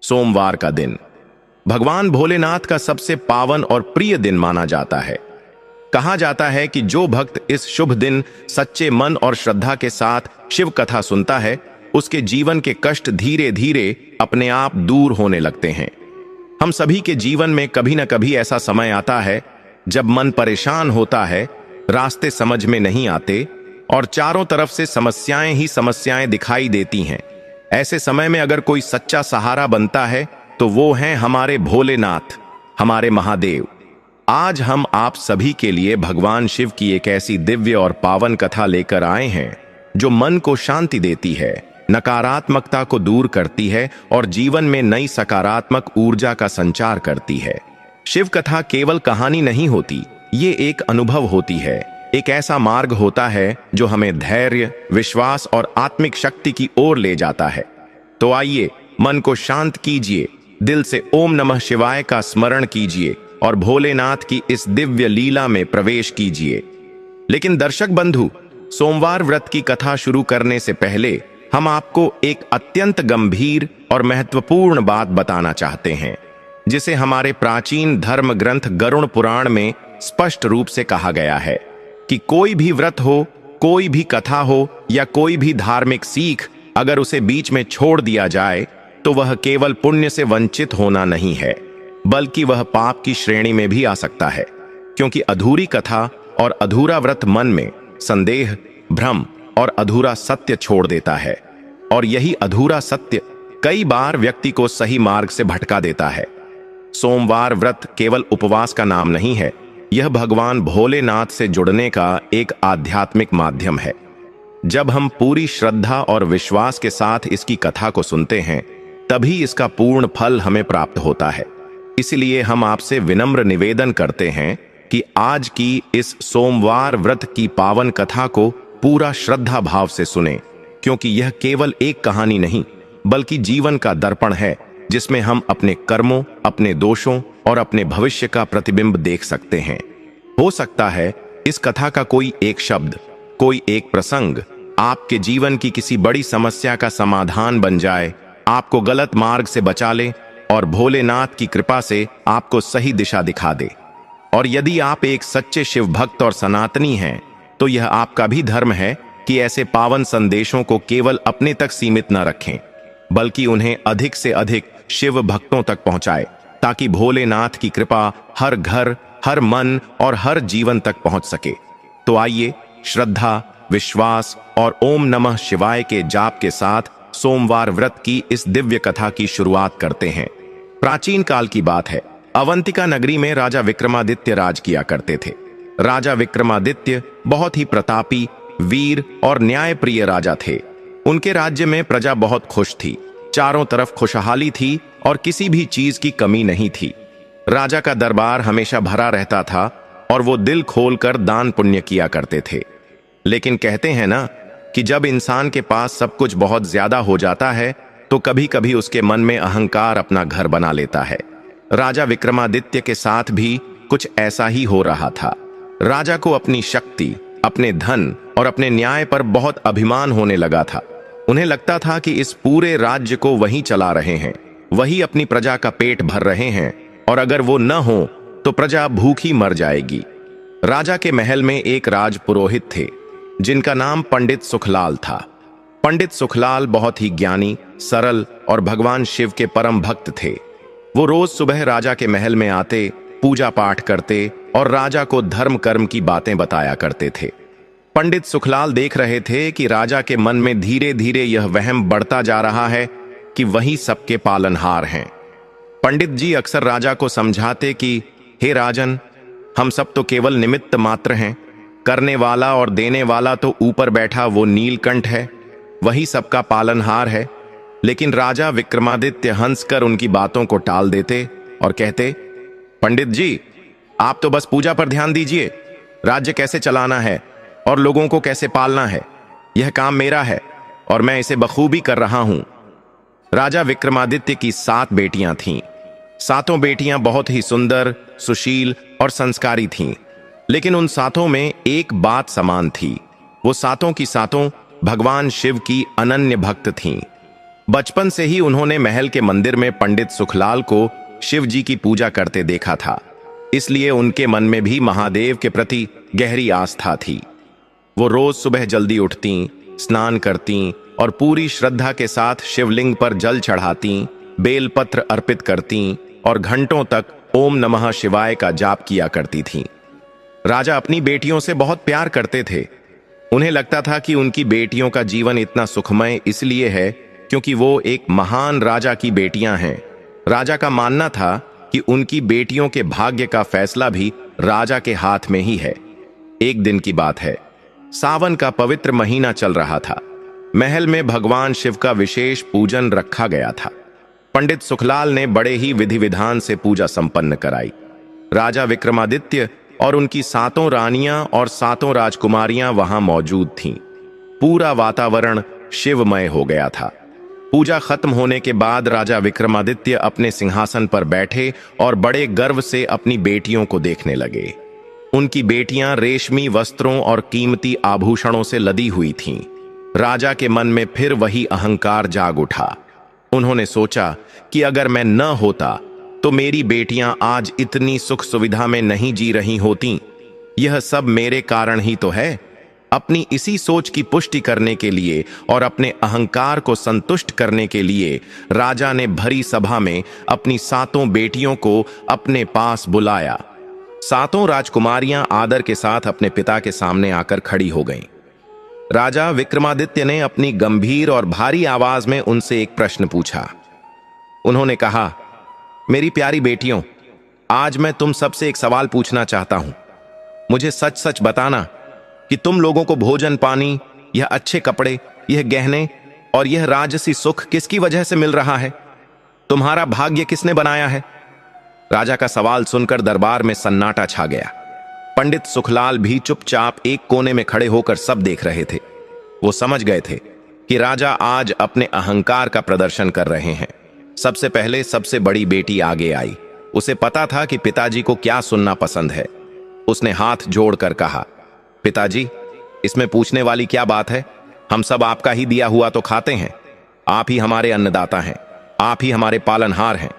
सोमवार का दिन भगवान भोलेनाथ का सबसे पावन और प्रिय दिन माना जाता है। कहा जाता है कि जो भक्त इस शुभ दिन सच्चे मन और श्रद्धा के साथ शिव कथा सुनता है, उसके जीवन के कष्ट धीरे धीरे अपने आप दूर होने लगते हैं। हम सभी के जीवन में कभी न कभी ऐसा समय आता है जब मन परेशान होता है, रास्ते समझ में नहीं आते और चारों तरफ से समस्याएं ही समस्याएं दिखाई देती हैं। ऐसे समय में अगर कोई सच्चा सहारा बनता है तो वो हैं हमारे भोलेनाथ, हमारे महादेव। आज हम आप सभी के लिए भगवान शिव की एक ऐसी दिव्य और पावन कथा लेकर आए हैं जो मन को शांति देती है, नकारात्मकता को दूर करती है और जीवन में नई सकारात्मक ऊर्जा का संचार करती है। शिव कथा केवल कहानी नहीं होती, ये एक अनुभव होती है, एक ऐसा मार्ग होता है जो हमें धैर्य, विश्वास और आत्मिक शक्ति की ओर ले जाता है। तो आइए मन को शांत कीजिए, दिल से ओम नमः शिवाय का स्मरण कीजिए और भोलेनाथ की इस दिव्य लीला में प्रवेश कीजिए। लेकिन दर्शक बंधु, सोमवार व्रत की कथा शुरू करने से पहले हम आपको एक अत्यंत गंभीर और महत्वपूर्ण बात बताना चाहते हैं, जिसे हमारे प्राचीन धर्म ग्रंथ गरुड़ पुराण में स्पष्ट रूप से कहा गया है कि कोई भी व्रत हो, कोई भी कथा हो या कोई भी धार्मिक सीख, अगर उसे बीच में छोड़ दिया जाए तो वह केवल पुण्य से वंचित होना नहीं है, बल्कि वह पाप की श्रेणी में भी आ सकता है। क्योंकि अधूरी कथा और अधूरा व्रत मन में संदेह, भ्रम और अधूरा सत्य छोड़ देता है, और यही अधूरा सत्य कई बार व्यक्ति को सही मार्ग से भटका देता है। सोमवार व्रत केवल उपवास का नाम नहीं है, यह भगवान भोलेनाथ से जुड़ने का एक आध्यात्मिक माध्यम है। जब हम पूरी श्रद्धा और विश्वास के साथ इसकी कथा को सुनते हैं, तभी इसका पूर्ण फल हमें प्राप्त होता है। इसलिए हम आपसे विनम्र निवेदन करते हैं कि आज की इस सोमवार व्रत की पावन कथा को पूरा श्रद्धा भाव से सुनें, क्योंकि यह केवल एक कहानी नहीं, बल्कि जीवन का दर्पण है, जिसमें हम अपने कर्मों, अपने दोषों और अपने भविष्य का प्रतिबिंब देख सकते हैं। हो सकता है इस कथा का कोई एक शब्द, कोई एक प्रसंग आपके जीवन की किसी बड़ी समस्या का समाधान बन जाए, आपको गलत मार्ग से बचा ले और भोलेनाथ की कृपा से आपको सही दिशा दिखा दे। और यदि आप एक सच्चे शिव भक्त और सनातनी हैं, तो यह आपका भी धर्म है कि ऐसे पावन संदेशों को केवल अपने तक सीमित न रखें, बल्कि उन्हें अधिक से अधिक शिव भक्तों तक पहुंचाए, ताकि भोलेनाथ की कृपा हर घर, हर मन और हर जीवन तक पहुंच सके। तो आइए श्रद्धा, विश्वास और ओम नमः शिवाय के जाप के साथ सोमवार व्रत की इस दिव्य कथा की शुरुआत करते हैं। प्राचीन काल की बात है। अवंतिका नगरी में राजा विक्रमादित्य राज किया करते थे। राजा विक्रमादित्य बहुत ही प्रतापी, वीर और न्यायप्रिय राजा थे। उनके राज्य में प्रजा बहुत खुश थी, चारों तरफ खुशहाली थी और किसी भी चीज की कमी नहीं थी। राजा का दरबार हमेशा भरा रहता था और वो दिल खोलकर दान पुण्य किया करते थे। लेकिन कहते हैं ना कि जब इंसान के पास सब कुछ बहुत ज्यादा हो जाता है तो कभी कभी उसके मन में अहंकार अपना घर बना लेता है। राजा विक्रमादित्य के साथ भी कुछ ऐसा ही हो रहा था। राजा को अपनी शक्ति, अपने धन और अपने न्याय पर बहुत अभिमान होने लगा था। उन्हें लगता था कि इस पूरे राज्य को वही चला रहे हैं, वही अपनी प्रजा का पेट भर रहे हैं, और अगर वो न हो तो प्रजा भूखी मर जाएगी। राजा के महल में एक राज पुरोहित थे, जिनका नाम पंडित सुखलाल था। पंडित सुखलाल बहुत ही ज्ञानी, सरल और भगवान शिव के परम भक्त थे। वो रोज सुबह राजा के महल में आते, पूजा पाठ करते और राजा को धर्म कर्म की बातें बताया करते थे। पंडित सुखलाल देख रहे थे कि राजा के मन में धीरे धीरे यह वहम बढ़ता जा रहा है कि वही सबके पालनहार हैं। पंडित जी अक्सर राजा को समझाते कि हे राजन, हम सब तो केवल निमित्त मात्र हैं, करने वाला और देने वाला तो ऊपर बैठा वो नीलकंठ है, वही सबका पालनहार है। लेकिन राजा विक्रमादित्य हंसकर उनकी बातों को टाल देते और कहते, पंडित जी, आप तो बस पूजा पर ध्यान दीजिए, राज्य कैसे चलाना है और लोगों को कैसे पालना है, यह काम मेरा है और मैं इसे बखूबी कर रहा हूं। राजा विक्रमादित्य की 7 बेटियां थीं। 7 बेटियां बहुत ही सुंदर, सुशील और संस्कारी थीं। लेकिन उन 7 में एक बात समान थी, वो 7 की 7 भगवान शिव की अनन्य भक्त थीं। बचपन से ही उन्होंने महल के मंदिर में पंडित सुखलाल को शिव जी की पूजा करते देखा था, इसलिए उनके मन में भी महादेव के प्रति गहरी आस्था थी। वो रोज सुबह जल्दी उठती, स्नान करती और पूरी श्रद्धा के साथ शिवलिंग पर जल चढ़ाती, बेलपत्र अर्पित करती और घंटों तक ओम नमः शिवाय का जाप किया करती थीं। राजा अपनी बेटियों से बहुत प्यार करते थे। उन्हें लगता था कि उनकी बेटियों का जीवन इतना सुखमय इसलिए है क्योंकि वो एक महान राजा की बेटियां हैं। राजा का मानना था कि उनकी बेटियों के भाग्य का फैसला भी राजा के हाथ में ही है। एक दिन की बात है, सावन का पवित्र महीना चल रहा था। महल में भगवान शिव का विशेष पूजन रखा गया था। पंडित सुखलाल ने बड़े ही विधि विधान से पूजा संपन्न कराई। राजा विक्रमादित्य और उनकी 7 रानियां और 7 राजकुमारियां वहां मौजूद थीं। पूरा वातावरण शिवमय हो गया था। पूजा खत्म होने के बाद राजा विक्रमादित्य अपने सिंहासन पर बैठे और बड़े गर्व से अपनी बेटियों को देखने लगे। उनकी बेटियां रेशमी वस्त्रों और कीमती आभूषणों से लदी हुई थीं। राजा के मन में फिर वही अहंकार जाग उठा। उन्होंने सोचा कि अगर मैं न होता तो मेरी बेटियां आज इतनी सुख सुविधा में नहीं जी रही होती। यह सब मेरे कारण ही तो है। अपनी इसी सोच की पुष्टि करने के लिए और अपने अहंकार को संतुष्ट करने के लिए राजा ने भरी सभा में अपनी 7 बेटियों को अपने पास बुलाया। 7 राजकुमारियां आदर के साथ अपने पिता के सामने आकर खड़ी हो गईं। राजा विक्रमादित्य ने अपनी गंभीर और भारी आवाज में उनसे एक प्रश्न पूछा। उन्होंने कहा, मेरी प्यारी बेटियों, आज मैं तुम सबसे एक सवाल पूछना चाहता हूं। मुझे सच सच बताना कि तुम लोगों को भोजन पानी, यह अच्छे कपड़े, यह गहने और यह राजसी सुख किसकी वजह से मिल रहा है? तुम्हारा भाग्य किसने बनाया है? राजा का सवाल सुनकर दरबार में सन्नाटा छा गया। पंडित सुखलाल भी चुपचाप एक कोने में खड़े होकर सब देख रहे थे। वो समझ गए थे कि राजा आज अपने अहंकार का प्रदर्शन कर रहे हैं। सबसे पहले सबसे बड़ी बेटी आगे आई। उसे पता था कि पिताजी को क्या सुनना पसंद है। उसने हाथ जोड़कर कहा, पिताजी, इसमें पूछने वाली क्या बात है? हम सब आपका ही दिया हुआ तो खाते हैं। आप ही हमारे अन्नदाता हैं, आप ही हमारे पालनहार हैं।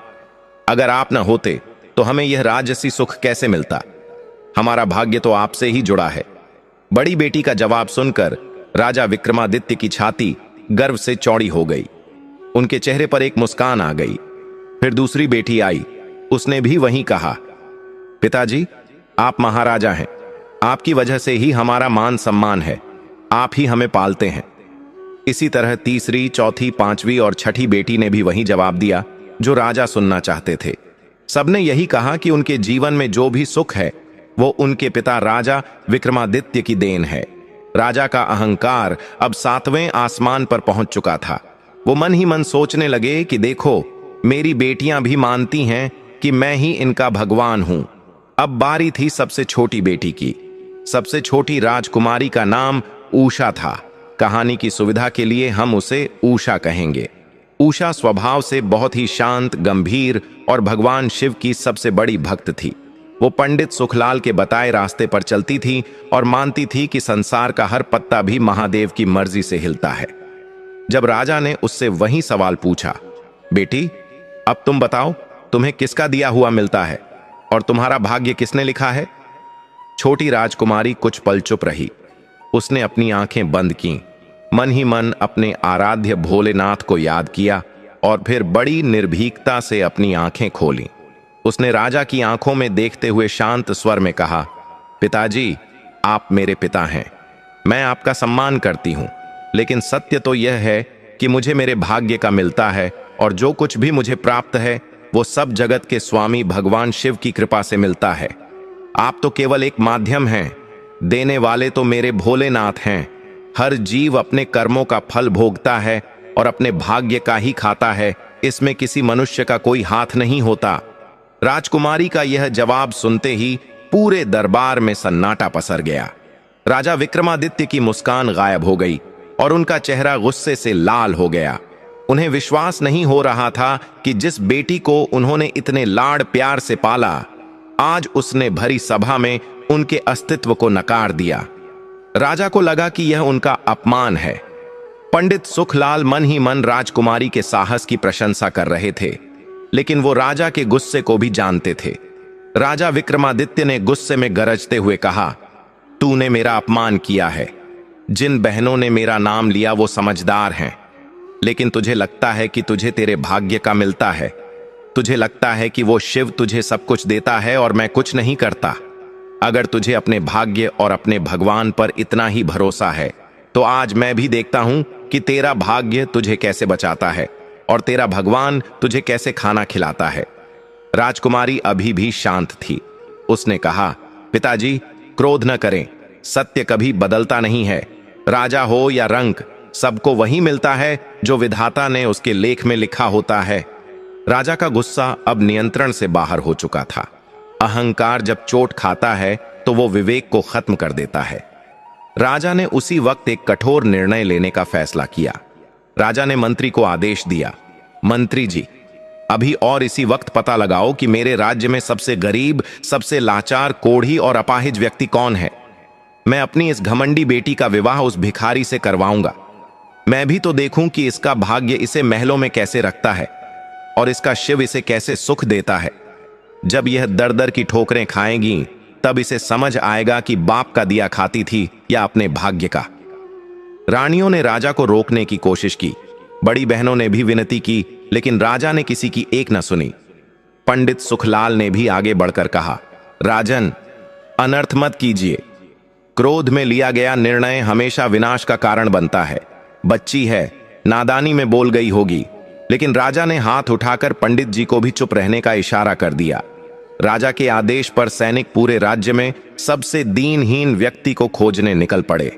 अगर आप न होते तो हमें यह राजसी सुख कैसे मिलता? हमारा भाग्य तो आपसे ही जुड़ा है। बड़ी बेटी का जवाब सुनकर राजा विक्रमादित्य की छाती गर्व से चौड़ी हो गई। उनके चेहरे पर एक मुस्कान आ गई। फिर दूसरी बेटी आई। उसने भी वही कहा, पिताजी, आप महाराजा हैं। आपकी वजह से ही हमारा मान सम्मान है। आप ही हमें पालते हैं। इसी तरह तीसरी, चौथी, 5वीं और 6ठी बेटी ने भी वही जवाब दिया जो राजा सुनना चाहते थे। सबने यही कहा कि उनके जीवन में जो भी सुख है वो उनके पिता राजा विक्रमादित्य की देन है। राजा का अहंकार अब 7वें आसमान पर पहुंच चुका था। वो मन ही मन सोचने लगे कि देखो, मेरी बेटियां भी मानती हैं कि मैं ही इनका भगवान हूं। अब बारी थी सबसे छोटी बेटी की। सबसे छोटी राजकुमारी का नाम उषा था। कहानी की सुविधा के लिए हम उसे उषा कहेंगे। उषा स्वभाव से बहुत ही शांत, गंभीर और भगवान शिव की सबसे बड़ी भक्त थी। वो पंडित सुखलाल के बताए रास्ते पर चलती थी और मानती थी कि संसार का हर पत्ता भी महादेव की मर्जी से हिलता है। जब राजा ने उससे वही सवाल पूछा, बेटी, अब तुम बताओ, तुम्हें किसका दिया हुआ मिलता है और तुम्हारा भाग्य किसने लिखा है? छोटी राजकुमारी कुछ पल चुप रही। उसने अपनी आंखें बंद की, मन ही मन अपने आराध्य भोलेनाथ को याद किया और फिर बड़ी निर्भीकता से अपनी आंखें खोली। उसने राजा की आंखों में देखते हुए शांत स्वर में कहा, पिताजी, आप मेरे पिता हैं। मैं आपका सम्मान करती हूं, लेकिन सत्य तो यह है कि मुझे मेरे भाग्य का मिलता है और जो कुछ भी मुझे प्राप्त है वो सब जगत के स्वामी भगवान शिव की कृपा से मिलता है। आप तो केवल एक माध्यम हैं, देने वाले तो मेरे भोलेनाथ हैं। हर जीव अपने कर्मों का फल भोगता है और अपने भाग्य का ही खाता है। इसमें किसी मनुष्य का कोई हाथ नहीं होता। राजकुमारी का यह जवाब सुनते ही पूरे दरबार में सन्नाटा पसर गया। राजा विक्रमादित्य की मुस्कान गायब हो गई और उनका चेहरा गुस्से से लाल हो गया। उन्हें विश्वास नहीं हो रहा था कि जिस बेटी को उन्होंने इतने लाड़ प्यार से पाला, आज उसने भरी सभा में उनके अस्तित्व को नकार दिया। राजा को लगा कि यह उनका अपमान है। पंडित सुखलाल मन ही मन राजकुमारी के साहस की प्रशंसा कर रहे थे, लेकिन वो राजा के गुस्से को भी जानते थे। राजा विक्रमादित्य ने गुस्से में गरजते हुए कहा, तूने मेरा अपमान किया है। जिन बहनों ने मेरा नाम लिया वो समझदार हैं, लेकिन तुझे लगता है कि तुझे तेरे भाग्य का मिलता है। तुझे लगता है कि वो शिव तुझे सब कुछ देता है और मैं कुछ नहीं करता। अगर तुझे अपने भाग्य और अपने भगवान पर इतना ही भरोसा है, तो आज मैं भी देखता हूं कि तेरा भाग्य तुझे कैसे बचाता है और तेरा भगवान तुझे कैसे खाना खिलाता है। राजकुमारी अभी भी शांत थी। उसने कहा, पिताजी, क्रोध न करें। सत्य कभी बदलता नहीं है। राजा हो या रंक, सबको वही मिलता है जो विधाता ने उसके लेख में लिखा होता है। राजा का गुस्सा अब नियंत्रण से बाहर हो चुका था। अहंकार जब चोट खाता है तो वो विवेक को खत्म कर देता है। राजा ने उसी वक्त एक कठोर निर्णय लेने का फैसला किया। राजा ने मंत्री को आदेश दिया, मंत्री जी, अभी और इसी वक्त पता लगाओ कि मेरे राज्य में सबसे गरीब, सबसे लाचार, कोढ़ी और अपाहिज व्यक्ति कौन है। मैं अपनी इस घमंडी बेटी का विवाह उस भिखारी से करवाऊंगा। मैं भी तो देखूं कि इसका भाग्य इसे महलों में कैसे रखता है और इसका शिव इसे कैसे सुख देता है। जब यह दर दर की ठोकरें खाएगी, तब इसे समझ आएगा कि बाप का दिया खाती थी या अपने भाग्य का। रानियों ने राजा को रोकने की कोशिश की, बड़ी बहनों ने भी विनती की, लेकिन राजा ने किसी की एक न सुनी। पंडित सुखलाल ने भी आगे बढ़कर कहा, राजन, अनर्थ मत कीजिए। क्रोध में लिया गया निर्णय हमेशा विनाश का कारण बनता है। बच्ची है, नादानी में बोल गई होगी। लेकिन राजा ने हाथ उठाकर पंडित जी को भी चुप रहने का इशारा कर दिया। राजा के आदेश पर सैनिक पूरे राज्य में सबसे दीनहीन व्यक्ति को खोजने निकल पड़े।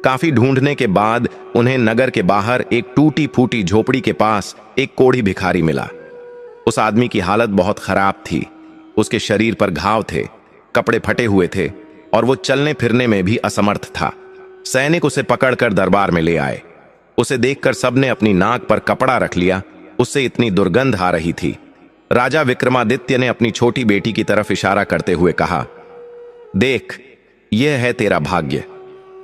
काफी ढूंढने के बाद उन्हें नगर के बाहर एक टूटी फूटी झोपड़ी के पास एक कोढ़ी भिखारी मिला। उस आदमी की हालत बहुत खराब थी। उसके शरीर पर घाव थे, कपड़े फटे हुए थे और वो चलने फिरने में भी असमर्थ था। सैनिक उसे पकड़कर दरबार में ले आए। उसे देखकर सबने अपनी नाक पर कपड़ा रख लिया। उससे इतनी दुर्गंध आ रही थी। राजा विक्रमादित्य ने अपनी छोटी बेटी की तरफ इशारा करते हुए कहा, देख, यह है तेरा भाग्य।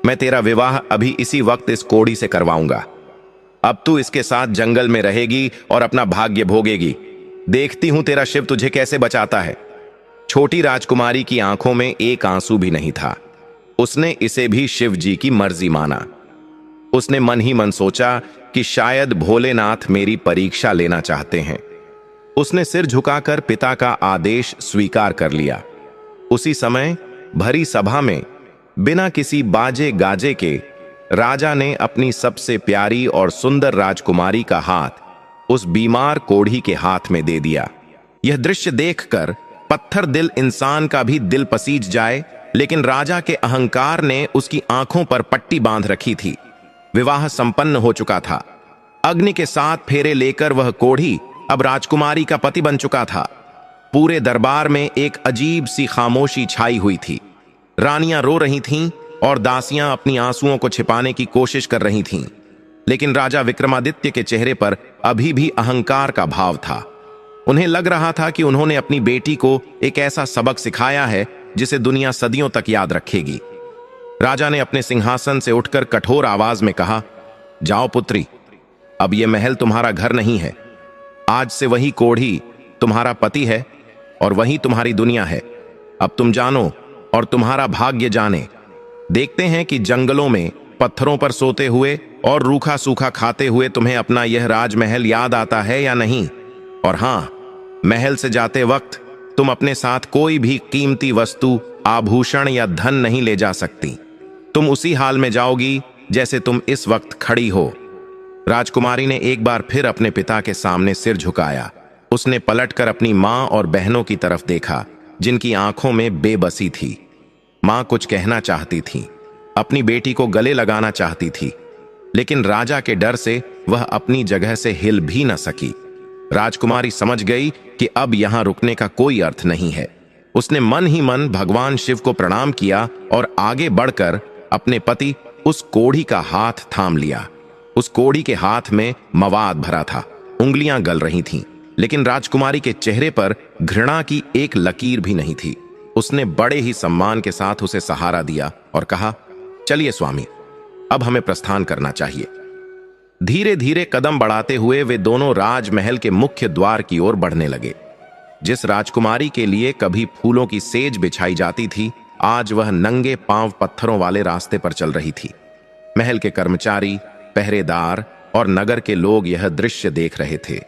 मैं तेरा विवाह अभी इसी वक्त इस कोढ़ी से करवाऊंगा। अब तू इसके साथ जंगल में रहेगी और अपना भाग्य भोगेगी। देखती हूं तेरा शिव तुझे कैसे बचाता है। छोटी राजकुमारी की आंखों में एक आंसू भी नहीं था। उसने इसे भी शिव जी की मर्जी माना। उसने मन ही मन सोचा कि शायद भोलेनाथ मेरी परीक्षा लेना चाहते हैं। उसने सिर झुकाकर पिता का आदेश स्वीकार कर लिया। उसी समय भरी सभा में बिना किसी बाजे गाजे के राजा ने अपनी सबसे प्यारी और सुंदर राजकुमारी का हाथ उस बीमार कोढ़ी के हाथ में दे दिया। यह दृश्य देखकर पत्थर दिल इंसान का भी दिल पसीज जाए, लेकिन राजा के अहंकार ने उसकी आंखों पर पट्टी बांध रखी थी। विवाह संपन्न हो चुका था। अग्नि के 7 फेरे लेकर वह कोढ़ी अब राजकुमारी का पति बन चुका था। पूरे दरबार में एक अजीब सी खामोशी छाई हुई थी। रानियां रो रही थीं और दासियां अपनी आंसुओं को छिपाने की कोशिश कर रही थीं, लेकिन राजा विक्रमादित्य के चेहरे पर अभी भी अहंकार का भाव था। उन्हें लग रहा था कि उन्होंने अपनी बेटी को एक ऐसा सबक सिखाया है जिसे दुनिया सदियों तक याद रखेगी। राजा ने अपने सिंहासन से उठकर कठोर आवाज में कहा, जाओ पुत्री, अब यह महल तुम्हारा घर नहीं है। आज से वही कोढ़ी तुम्हारा पति है और वही तुम्हारी दुनिया है। अब तुम जानो और तुम्हारा भाग्य जाने। देखते हैं कि जंगलों में पत्थरों पर सोते हुए और रूखा सूखा खाते हुए तुम्हें अपना यह राजमहल याद आता है या नहीं। और हां, महल से जाते वक्त तुम अपने साथ कोई भी कीमती वस्तु, आभूषण या धन नहीं ले जा सकती। तुम उसी हाल में जाओगी जैसे तुम इस वक्त खड़ी हो। राजकुमारी ने एक बार फिर अपने पिता के सामने सिर झुकाया। उसने पलटकर अपनी मां और बहनों की तरफ देखा, जिनकी आंखों में बेबसी थी। मां कुछ कहना चाहती थी, अपनी बेटी को गले लगाना चाहती थी, लेकिन राजा के डर से वह अपनी जगह से हिल भी न सकी। राजकुमारी समझ गई कि अब यहां रुकने का कोई अर्थ नहीं है। उसने मन ही मन भगवान शिव को प्रणाम किया और आगे बढ़कर अपने पति उस कोढ़ी का हाथ थाम लिया। उस कोढ़ी के हाथ में मवाद भरा था, उंगलियां गल रही थीं, लेकिन राजकुमारी के चेहरे पर घृणा की एक लकीर भी नहीं थी। उसने बड़े ही सम्मान के साथ उसे सहारा दिया और कहा, चलिए स्वामी, अब हमें प्रस्थान करना चाहिए। धीरे धीरे कदम बढ़ाते हुए वे दोनों राजमहल के मुख्य द्वार की ओर बढ़ने लगे। जिस राजकुमारी के लिए कभी फूलों की सेज बिछाई जाती थी, आज वह नंगे पांव पत्थरों वाले रास्ते पर चल रही थी। महल के कर्मचारी, पहरेदार और नगर के लोग यह दृश्य देख रहे थे।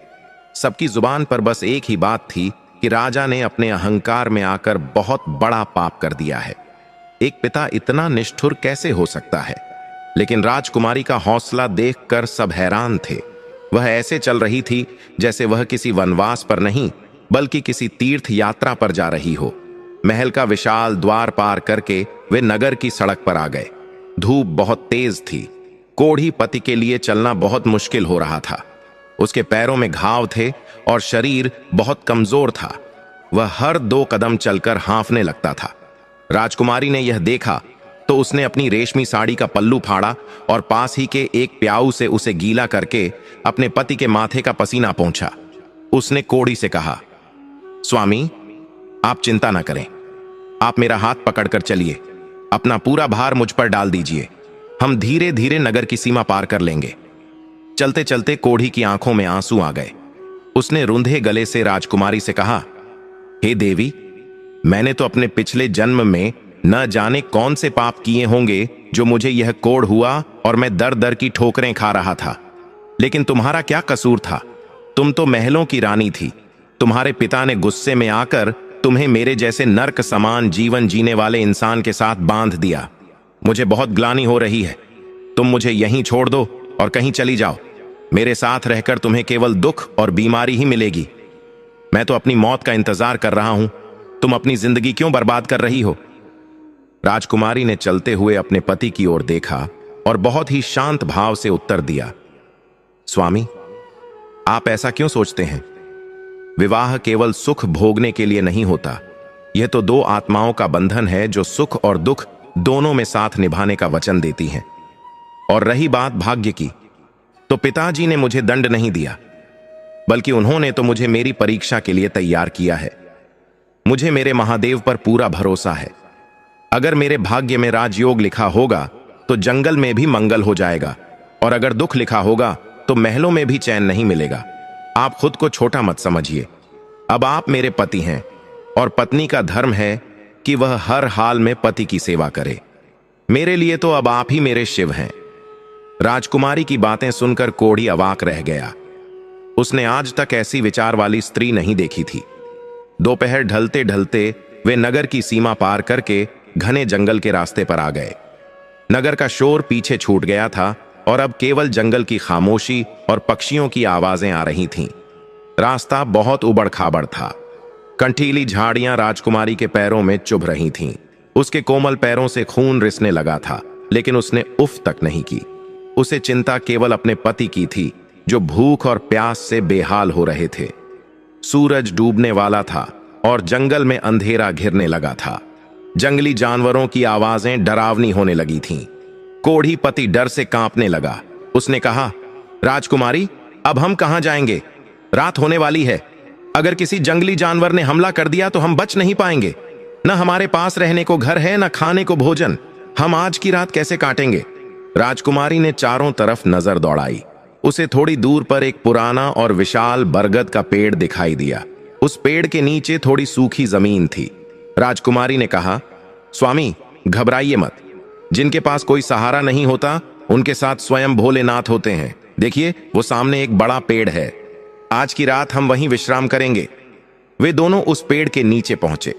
सबकी जुबान पर बस एक ही बात थी कि राजा ने अपने अहंकार में आकर बहुत बड़ा पाप कर दिया है। एक पिता इतना निष्ठुर कैसे हो सकता है? लेकिन राजकुमारी का हौसला देखकर सब हैरान थे। वह ऐसे चल रही थी जैसे वह किसी वनवास पर नहीं बल्कि किसी तीर्थ यात्रा पर जा रही हो। महल का विशाल द्वार पार करके वे नगर की सड़क पर आ गए। धूप बहुत तेज थी। कोढ़ी पति के लिए चलना बहुत मुश्किल हो रहा था। उसके पैरों में घाव थे और शरीर बहुत कमजोर था। वह हर 2 कदम चलकर हांफने लगता था। राजकुमारी ने यह देखा तो उसने अपनी रेशमी साड़ी का पल्लू फाड़ा और पास ही के एक प्याऊ से उसे गीला करके अपने पति के माथे का पसीना पोंछा। उसने कोढ़ी से कहा, स्वामी, आप चिंता न करें। आप मेरा हाथ पकड़कर चलिए। अपना पूरा भार मुझ पर डाल दीजिए। हम धीरे धीरे नगर की सीमा पार कर लेंगे। चलते चलते कोढ़ी की आंखों में आंसू आ गए। उसने रुंधे गले से राजकुमारी से कहा, हे देवी, मैंने तो अपने पिछले जन्म में न जाने कौन से पाप किए होंगे जो मुझे यह कोढ़ हुआ और मैं दर दर की ठोकरें खा रहा था। लेकिन तुम्हारा क्या कसूर था? तुम तो महलों की रानी थी। तुम्हारे पिता ने गुस्से में आकर तुम्हें मेरे जैसे नर्क समान जीवन जीने वाले इंसान के साथ बांध दिया। मुझे बहुत ग्लानि हो रही है। तुम मुझे यहीं छोड़ दो और कहीं चली जाओ। मेरे साथ रहकर तुम्हें केवल दुख और बीमारी ही मिलेगी। मैं तो अपनी मौत का इंतजार कर रहा हूं। तुम अपनी जिंदगी क्यों बर्बाद कर रही हो? राजकुमारी ने चलते हुए अपने पति की ओर देखा और बहुत ही शांत भाव से उत्तर दिया, स्वामी, आप ऐसा क्यों सोचते हैं? विवाह केवल सुख भोगने के लिए नहीं होता। यह तो 2 आत्माओं का बंधन है जो सुख और दुख दोनों में साथ निभाने का वचन देती हैं। और रही बात भाग्य की, तो पिताजी ने मुझे दंड नहीं दिया, बल्कि उन्होंने तो मुझे मेरी परीक्षा के लिए तैयार किया है। मुझे मेरे महादेव पर पूरा भरोसा है। अगर मेरे भाग्य में राजयोग लिखा होगा तो जंगल में भी मंगल हो जाएगा, और अगर दुख लिखा होगा तो महलों में भी चैन नहीं मिलेगा। आप खुद को छोटा मत समझिए। अब आप मेरे पति हैं और पत्नी का धर्म है कि वह हर हाल में पति की सेवा करे। मेरे लिए तो अब आप ही मेरे शिव हैं। राजकुमारी की बातें सुनकर कोढ़ी अवाक रह गया। उसने आज तक ऐसी विचार वाली स्त्री नहीं देखी थी। दोपहर ढलते ढलते वे नगर की सीमा पार करके घने जंगल के रास्ते पर आ गए। नगर का शोर पीछे छूट गया था और अब केवल जंगल की खामोशी और पक्षियों की आवाजें आ रही थीं। रास्ता बहुत उबड़ खाबड़ था। कंठीली झाड़ियां राजकुमारी के पैरों में चुभ रही थीं। उसके कोमल पैरों से खून रिसने लगा था, लेकिन उसने उफ तक नहीं की। उसे चिंता केवल अपने पति की थी, जो भूख और प्यास से बेहाल हो रहे थे। सूरज डूबने वाला था और जंगल में अंधेरा घिरने लगा था। जंगली जानवरों की आवाजें डरावनी होने लगी थीं। कोढ़ी पति डर से कांपने लगा। उसने कहा, राजकुमारी, अब हम कहां जाएंगे? रात होने वाली है। अगर किसी जंगली जानवर ने हमला कर दिया तो हम बच नहीं पाएंगे। न हमारे पास रहने को घर है, न खाने को भोजन। हम आज की रात कैसे काटेंगे? राजकुमारी ने चारों तरफ नजर दौड़ाई। उसे थोड़ी दूर पर एक पुराना और विशाल बरगद का पेड़ दिखाई दिया। उस पेड़ के नीचे थोड़ी सूखी जमीन थी। राजकुमारी ने कहा, स्वामी, घबराइए मत। जिनके पास कोई सहारा नहीं होता, उनके साथ स्वयं भोलेनाथ होते हैं। देखिए, वो सामने एक बड़ा पेड़ है। आज की रात हम वहीं विश्राम करेंगे। वे दोनों उस पेड़ के नीचे पहुंचे।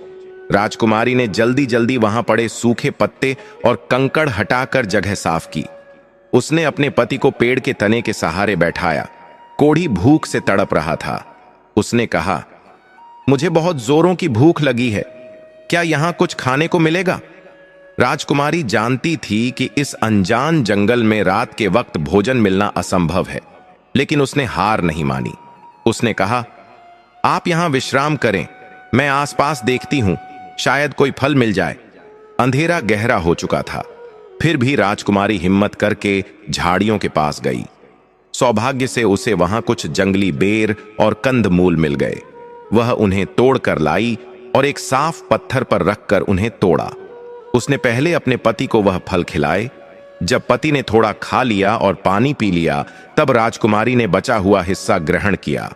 राजकुमारी ने जल्दी जल्दी वहां पड़े सूखे पत्ते और कंकड़ हटाकर जगह साफ की। उसने अपने पति को पेड़ के तने के सहारे बैठाया। कोढ़ी भूख से तड़प रहा था। उसने कहा, मुझे बहुत जोरों की भूख लगी है। क्या यहां कुछ खाने को मिलेगा? राजकुमारी जानती थी कि इस अनजान जंगल में रात के वक्त भोजन मिलना असंभव है, लेकिन उसने हार नहीं मानी। उसने कहा, आप यहां विश्राम करें, मैं आसपास देखती हूं, शायद कोई फल मिल जाए। अंधेरा गहरा हो चुका था, फिर भी राजकुमारी हिम्मत करके झाड़ियों के पास गई। सौभाग्य से उसे वहां कुछ जंगली बेर और कंदमूल मिल गए। वह उन्हें तोड़कर लाई और एक साफ पत्थर पर रखकर उन्हें तोड़ा। उसने पहले अपने पति को वह फल खिलाए। जब पति ने थोड़ा खा लिया और पानी पी लिया, तब राजकुमारी ने बचा हुआ हिस्सा ग्रहण किया।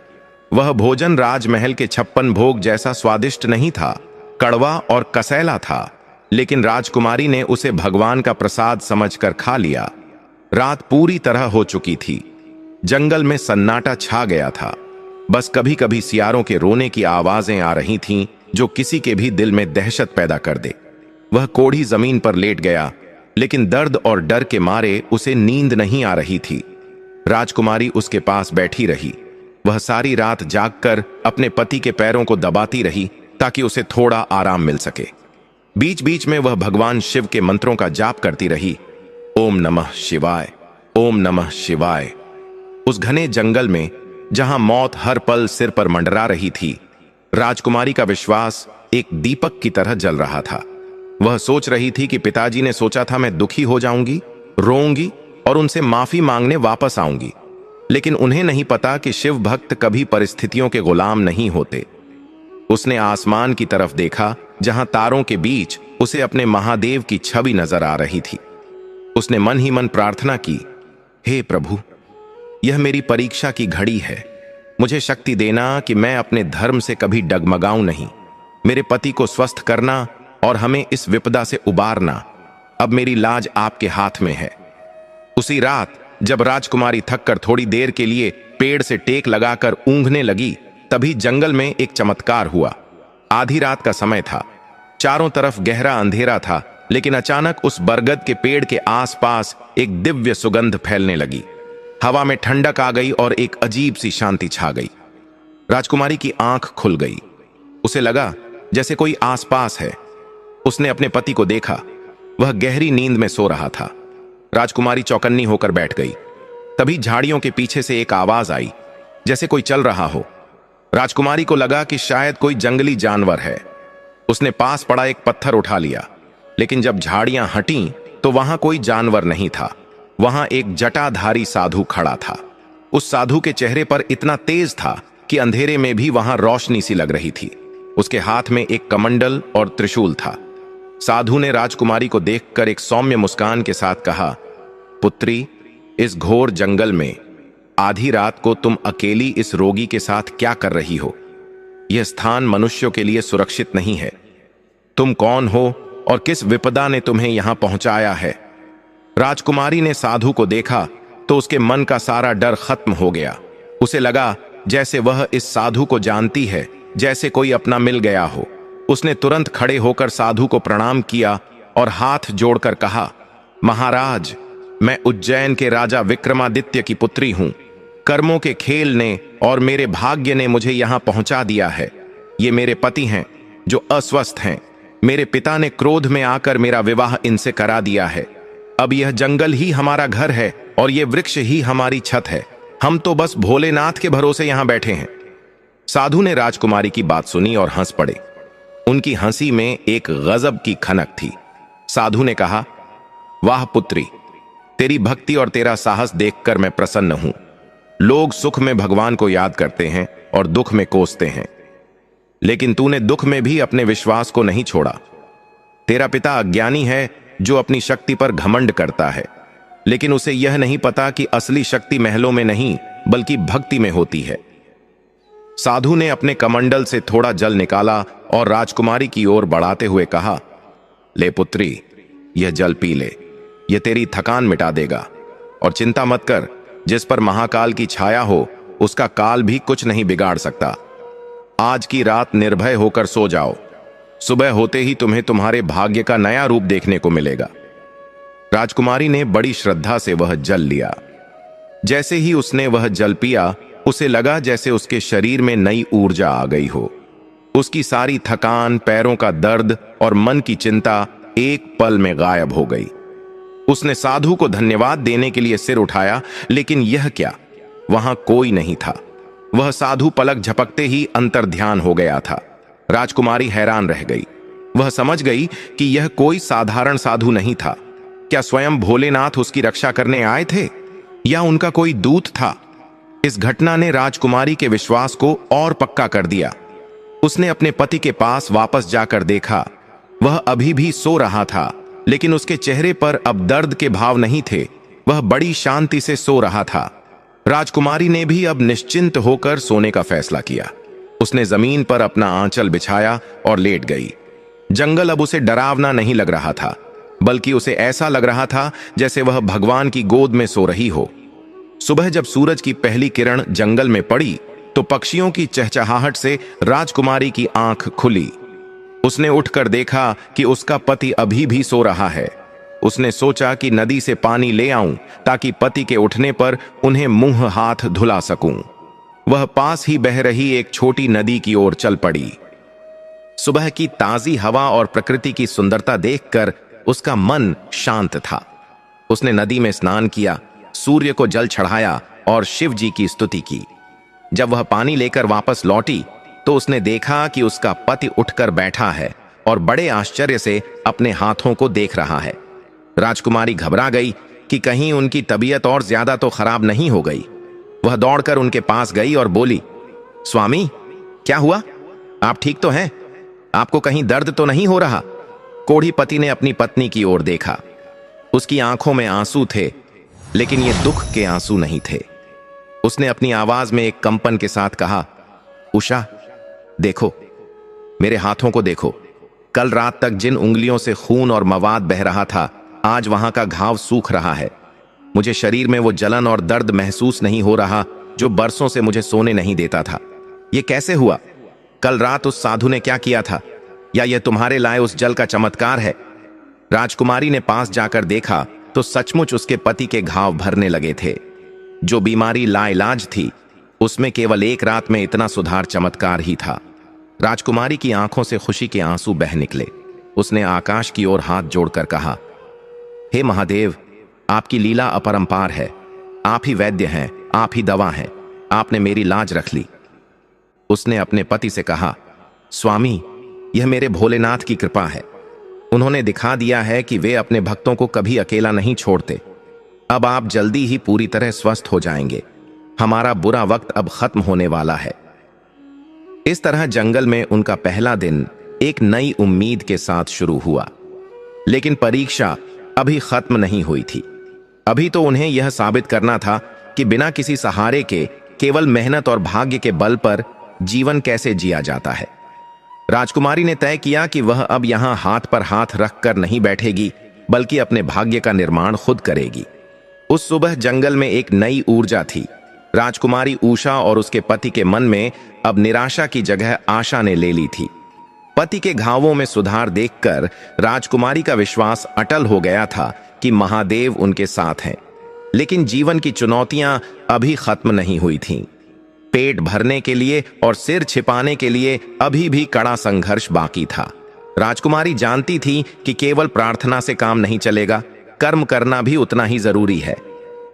वह भोजन राजमहल के 56 भोग जैसा स्वादिष्ट नहीं था, कड़वा और कसैला था, लेकिन राजकुमारी ने उसे भगवान का प्रसाद समझकर खा लिया। रात पूरी तरह हो चुकी थी। जंगल में सन्नाटा छा गया था। बस कभी कभी सियारों के रोने की आवाजें आ रही थीं, जो किसी के भी दिल में दहशत पैदा कर दे। वह कोढ़ी जमीन पर लेट गया, लेकिन दर्द और डर के मारे उसे नींद नहीं आ रही थी। राजकुमारी उसके पास बैठी रही। वह सारी रात जागकर अपने पति के पैरों को दबाती रही ताकि उसे थोड़ा आराम मिल सके। बीच बीच में वह भगवान शिव के मंत्रों का जाप करती रही। ओम नमः शिवाय, ओम नमः शिवाय। उस घने जंगल में जहां मौत हर पल सिर पर मंडरा रही थी, राजकुमारी का विश्वास एक दीपक की तरह जल रहा था। वह सोच रही थी कि पिताजी ने सोचा था मैं दुखी हो जाऊंगी, रोऊंगी और उनसे माफी मांगने वापस आऊंगी, लेकिन उन्हें नहीं पता कि शिव भक्त कभी परिस्थितियों के गुलाम नहीं होते। उसने आसमान की तरफ देखा, जहां तारों के बीच उसे अपने महादेव की छवि नजर आ रही थी। उसने मन ही मन प्रार्थना की, हे प्रभु, यह मेरी परीक्षा की घड़ी है। मुझे शक्ति देना कि मैं अपने धर्म से कभी डगमगाऊं नहीं। मेरे पति को स्वस्थ करना और हमें इस विपदा से उबारना। अब मेरी लाज आपके हाथ में है। उसी रात जब राजकुमारी थककर थोड़ी देर के लिए पेड़ से टेक लगाकर ऊँघने लगी, तभी जंगल में एक चमत्कार हुआ। आधी रात का समय था। चारों तरफ गहरा अंधेरा था, लेकिन अचानक उस बरगद के पेड़ के आसपास एक दिव्य सुगंध फैलने लगी। हवा में ठंडक आ गई और एक अजीब सी शांति छा गई। राजकुमारी की आंख खुल गई। उसे लगा जैसे कोई आसपास है। उसने अपने पति को देखा। वह गहरी नींद में सो रहा था। राजकुमारी चौकन्नी होकर बैठ गई। तभी झाड़ियों के पीछे से एक आवाज आई, जैसे कोई चल रहा हो। राजकुमारी को लगा कि शायद कोई जंगली जानवर है। उसने पास पड़ा एक पत्थर उठा लिया, लेकिन जब झाड़ियां हटीं तो वहां कोई जानवर नहीं था। वहां एक जटाधारी साधु खड़ा था। उस साधु के चेहरे पर इतना तेज था कि अंधेरे में भी वहां रोशनी सी लग रही थी। उसके हाथ में एक कमंडल और त्रिशूल था। साधु ने राजकुमारी को देखकर एक सौम्य मुस्कान के साथ कहा, पुत्री, इस घोर जंगल में आधी रात को तुम अकेली इस रोगी के साथ क्या कर रही हो? यह स्थान मनुष्यों के लिए सुरक्षित नहीं है। तुम कौन हो और किस विपदा ने तुम्हें यहां पहुंचाया है? राजकुमारी ने साधु को देखा तो उसके मन का सारा डर खत्म हो गया। उसे लगा जैसे वह इस साधु को जानती है, जैसे कोई अपना मिल गया हो। उसने तुरंत खड़े होकर साधु को प्रणाम किया और हाथ जोड़कर कहा, महाराज, मैं उज्जैन के राजा विक्रमादित्य की पुत्री हूं। कर्मों के खेल ने और मेरे भाग्य ने मुझे यहां पहुंचा दिया है। ये मेरे पति हैं जो अस्वस्थ हैं। मेरे पिता ने क्रोध में आकर मेरा विवाह इनसे करा दिया है। अब यह जंगल ही हमारा घर है और ये वृक्ष ही हमारी छत है। हम तो बस भोलेनाथ के भरोसे यहां बैठे हैं। साधु ने राजकुमारी की बात सुनी और हंस पड़े। उनकी हंसी में एक गजब की खनक थी। साधु ने कहा, वाह पुत्री, तेरी भक्ति और तेरा साहस देखकर मैं प्रसन्न हूं। लोग सुख में भगवान को याद करते हैं और दुख में कोसते हैं, लेकिन तूने दुख में भी अपने विश्वास को नहीं छोड़ा। तेरा पिता अज्ञानी है जो अपनी शक्ति पर घमंड करता है, लेकिन उसे यह नहीं पता कि असली शक्ति महलों में नहीं बल्कि भक्ति में होती है। साधु ने अपने कमंडल से थोड़ा जल निकाला और राजकुमारी की ओर बढ़ाते हुए कहा, ले पुत्री, यह जल पी ले। यह तेरी थकान मिटा देगा। और चिंता मत कर, जिस पर महाकाल की छाया हो उसका काल भी कुछ नहीं बिगाड़ सकता। आज की रात निर्भय होकर सो जाओ। सुबह होते ही तुम्हें तुम्हारे भाग्य का नया रूप देखने को मिलेगा। राजकुमारी ने बड़ी श्रद्धा से वह जल लिया। जैसे ही उसने वह जल पिया, उसे लगा जैसे उसके शरीर में नई ऊर्जा आ गई हो। उसकी सारी थकान, पैरों का दर्द और मन की चिंता एक पल में गायब हो गई। उसने साधु को धन्यवाद देने के लिए सिर उठाया, लेकिन यह क्या, वहां कोई नहीं था। वह साधु पलक झपकते ही अंतर्ध्यान हो गया था। राजकुमारी हैरान रह गई। वह समझ गई कि यह कोई साधारण साधु नहीं था। क्या स्वयं भोलेनाथ उसकी रक्षा करने आए थे या उनका कोई दूत था? इस घटना ने राजकुमारी के विश्वास को और पक्का कर दिया। उसने अपने पति के पास वापस जाकर देखा। वह अभी भी सो रहा था, लेकिन उसके चेहरे पर अब दर्द के भाव नहीं थे। वह बड़ी शांति से सो रहा था। राजकुमारी ने भी अब निश्चिंत होकर सोने का फैसला किया। उसने जमीन पर अपना आंचल बिछाया और लेट गई। जंगल अब उसे डरावना नहीं लग रहा था, बल्कि उसे ऐसा लग रहा था जैसे वह भगवान की गोद में सो रही हो। सुबह जब सूरज की पहली किरण जंगल में पड़ी तो पक्षियों की चहचहाहट से राजकुमारी की आंख खुली। उसने उठकर देखा कि उसका पति अभी भी सो रहा है। उसने सोचा कि नदी से पानी ले आऊं ताकि पति के उठने पर उन्हें मुंह हाथ धुला सकूं। वह पास ही बह रही एक छोटी नदी की ओर चल पड़ी। सुबह की ताजी हवा और प्रकृति की सुंदरता देखकर उसका मन शांत था। उसने नदी में स्नान किया, सूर्य को जल चढ़ाया और शिव जी की स्तुति की। जब वह पानी लेकर वापस लौटी तो उसने देखा कि उसका पति उठकर बैठा है और बड़े आश्चर्य से अपने हाथों को देख रहा है। राजकुमारी घबरा गई कि कहीं उनकी तबीयत और ज्यादा तो खराब नहीं हो गई। वह दौड़कर उनके पास गई और बोली, स्वामी, क्या हुआ? आप ठीक तो हैं? आपको कहीं दर्द तो नहीं हो रहा? कोढ़ी पति ने अपनी पत्नी की ओर देखा। उसकी आंखों में आंसू थे, लेकिन ये दुख के आंसू नहीं थे। उसने अपनी आवाज में एक कंपन के साथ कहा, उषा, देखो, मेरे हाथों को देखो। कल रात तक जिन उंगलियों से खून और मवाद बह रहा था, आज वहां का घाव सूख रहा है। मुझे शरीर में वो जलन और दर्द महसूस नहीं हो रहा जो बरसों से मुझे सोने नहीं देता था। ये कैसे हुआ? कल रात उस साधु ने क्या किया था? या यह तुम्हारे लाए उस जल का चमत्कार है? राजकुमारी ने पास जाकर देखा तो सचमुच उसके पति के घाव भरने लगे थे। जो बीमारी लाइलाज थी, उसमें केवल एक रात में इतना सुधार चमत्कार ही था। राजकुमारी की आंखों से खुशी के आंसू बह निकले। उसने आकाश की ओर हाथ जोड़कर कहा, हे महादेव, आपकी लीला अपरंपार है। आप ही वैद्य हैं, आप ही दवा हैं। आपने मेरी लाज रख ली। उसने अपने पति से कहा, स्वामी, यह मेरे भोलेनाथ की कृपा है। उन्होंने दिखा दिया है कि वे अपने भक्तों को कभी अकेला नहीं छोड़ते। अब आप जल्दी ही पूरी तरह स्वस्थ हो जाएंगे। हमारा बुरा वक्त अब खत्म होने वाला है। इस तरह जंगल में उनका पहला दिन एक नई उम्मीद के साथ शुरू हुआ। लेकिन परीक्षा अभी खत्म नहीं हुई थी। अभी तो उन्हें यह साबित करना था कि बिना किसी सहारे के, केवल मेहनत और भाग्य के बल पर जीवन कैसे जिया जाता है। राजकुमारी ने तय किया कि वह अब यहां हाथ पर हाथ रखकर नहीं बैठेगी, बल्कि अपने भाग्य का निर्माण खुद करेगी। उस सुबह जंगल में एक नई ऊर्जा थी। राजकुमारी उषा और उसके पति के मन में अब निराशा की जगह आशा ने ले ली थी। पति के घावों में सुधार देखकर राजकुमारी का विश्वास अटल हो गया था कि महादेव उनके साथ हैं। लेकिन जीवन की चुनौतियां अभी खत्म नहीं हुई थीं। पेट भरने के लिए और सिर छिपाने के लिए अभी भी कड़ा संघर्ष बाकी था। राजकुमारी जानती थी कि केवल प्रार्थना से काम नहीं चलेगा, कर्म करना भी उतना ही जरूरी है।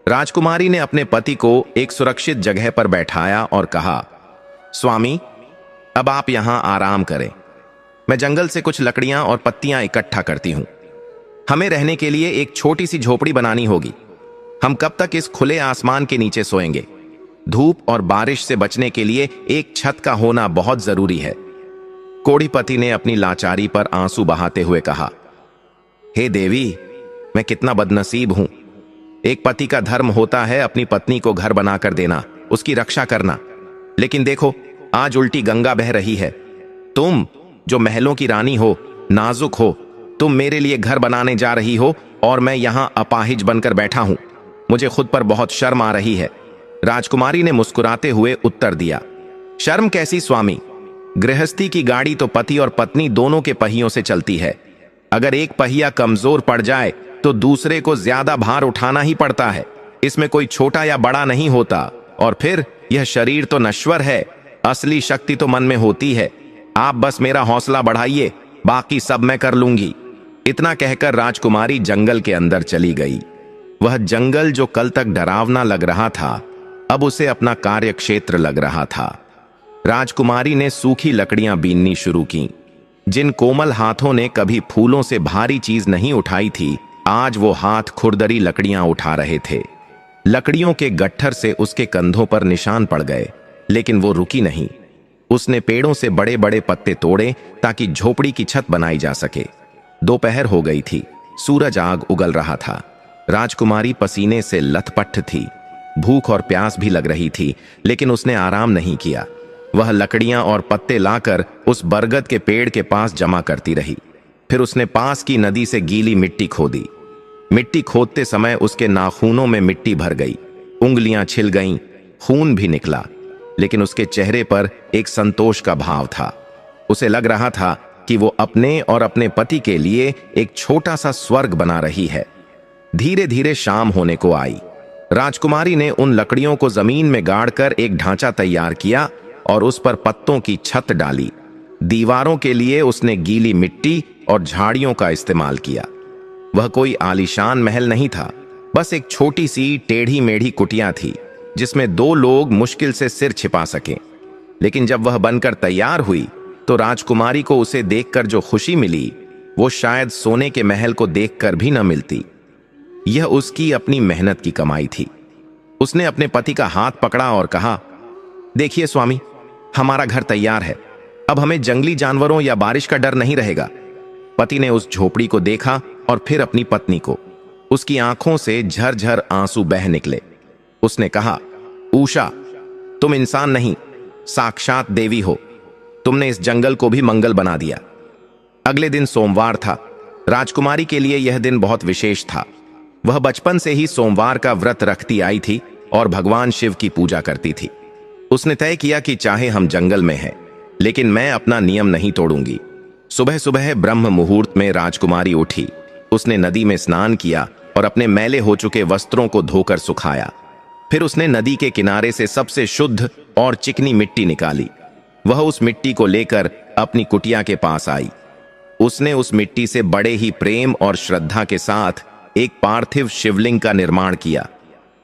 राजकुमारी ने अपने पति को एक सुरक्षित जगह पर बैठाया और कहा, स्वामी, अब आप यहां आराम करें। मैं जंगल से कुछ लकड़ियां और पत्तियां इकट्ठा करती हूं। हमें रहने के लिए एक छोटी सी झोपड़ी बनानी होगी। हम कब तक इस खुले आसमान के नीचे सोएंगे? धूप और बारिश से बचने के लिए एक छत का होना बहुत जरूरी है। कोढ़ी पति ने अपनी लाचारी पर आंसू बहाते हुए कहा, हे देवी, मैं कितना बदनसीब हूं। एक पति का धर्म होता है अपनी पत्नी को घर बनाकर देना, उसकी रक्षा करना। लेकिन देखो, आज उल्टी गंगा बह रही है। तुम जो महलों की रानी हो, नाजुक हो, तुम मेरे लिए घर बनाने जा रही हो और मैं यहां अपाहिज बनकर बैठा हूं। मुझे खुद पर बहुत शर्म आ रही है। राजकुमारी ने मुस्कुराते हुए उत्तर दिया, शर्म कैसी स्वामी? गृहस्थी की गाड़ी तो पति और पत्नी दोनों के पहियों से चलती है। अगर एक पहिया कमजोर पड़ जाए तो दूसरे को ज्यादा भार उठाना ही पड़ता है। इसमें कोई छोटा या बड़ा नहीं होता। और फिर यह शरीर तो नश्वर है, असली शक्ति तो मन में होती है। आप बस मेरा हौसला बढ़ाइए, बाकी सब मैं कर लूंगी। इतना कहकर राजकुमारी जंगल के अंदर चली गई। वह जंगल जो कल तक डरावना लग रहा था, अब उसे अपना कार्य क्षेत्र लग रहा था। राजकुमारी ने सूखी लकड़ियां बीननी शुरू की। जिन कोमल हाथों ने कभी फूलों से भारी चीज नहीं उठाई थी, आज वो हाथ खुरदरी लकड़ियां उठा रहे थे। लकड़ियों के गट्ठर से उसके कंधों पर निशान पड़ गए, लेकिन वो रुकी नहीं। उसने पेड़ों से बड़े बड़े पत्ते तोड़े ताकि झोपड़ी की छत बनाई जा सके। दोपहर हो गई थी। सूरज आग उगल रहा था। राजकुमारी पसीने से लथपथ थी। भूख और प्यास भी लग रही थी, लेकिन उसने आराम नहीं किया। वह लकड़ियां और पत्ते लाकर उस बरगद के पेड़ के पास जमा करती रही। फिर उसने पास की नदी से गीली मिट्टी खोदी। मिट्टी खोदते समय उसके नाखूनों में मिट्टी भर गई, उंगलियां छिल गईं, खून भी निकला, लेकिन उसके चेहरे पर एक संतोष का भाव था। उसे लग रहा था कि वो अपने और अपने पति के लिए एक छोटा सा स्वर्ग बना रही है। धीरे धीरे शाम होने को आई। राजकुमारी ने उन लकड़ियों को जमीन में गाड़कर एक ढांचा तैयार किया और उस पर पत्तों की छत डाली। दीवारों के लिए उसने गीली मिट्टी और झाड़ियों का इस्तेमाल किया। वह कोई आलीशान महल नहीं था, बस एक छोटी सी टेढ़ी मेढ़ी कुटिया थी जिसमें 2 लोग मुश्किल से सिर छिपा सकें। लेकिन जब वह बनकर तैयार हुई तो राजकुमारी को उसे देखकर जो खुशी मिली वो शायद सोने के महल को देखकर भी न मिलती। यह उसकी अपनी मेहनत की कमाई थी। उसने अपने पति का हाथ पकड़ा और कहा, देखिए स्वामी, हमारा घर तैयार है। अब हमें जंगली जानवरों या बारिश का डर नहीं रहेगा। पति ने उस झोपड़ी को देखा और फिर अपनी पत्नी को। उसकी आंखों से झरझर आंसू बह निकले। उसने कहा, उषा, तुम इंसान नहीं, साक्षात देवी हो। तुमने इस जंगल को भी मंगल बना दिया। अगले दिन सोमवार था। राजकुमारी के लिए यह दिन बहुत विशेष था। वह बचपन से ही सोमवार का व्रत रखती आई थी और भगवान शिव की पूजा करती थी। उसने तय किया कि चाहे हम जंगल में हैं, लेकिन मैं अपना नियम नहीं तोड़ूंगी। सुबह सुबह ब्रह्म मुहूर्त में राजकुमारी उठी। उसने नदी में स्नान किया और अपने मैले हो चुके वस्त्रों को धोकर सुखाया। फिर उसने नदी के किनारे से सबसे शुद्ध और चिकनी मिट्टी निकाली। वह उस मिट्टी को लेकर अपनी कुटिया के पास आई। उसने उस मिट्टी से बड़े ही प्रेम और श्रद्धा के साथ एक पार्थिव शिवलिंग का निर्माण किया।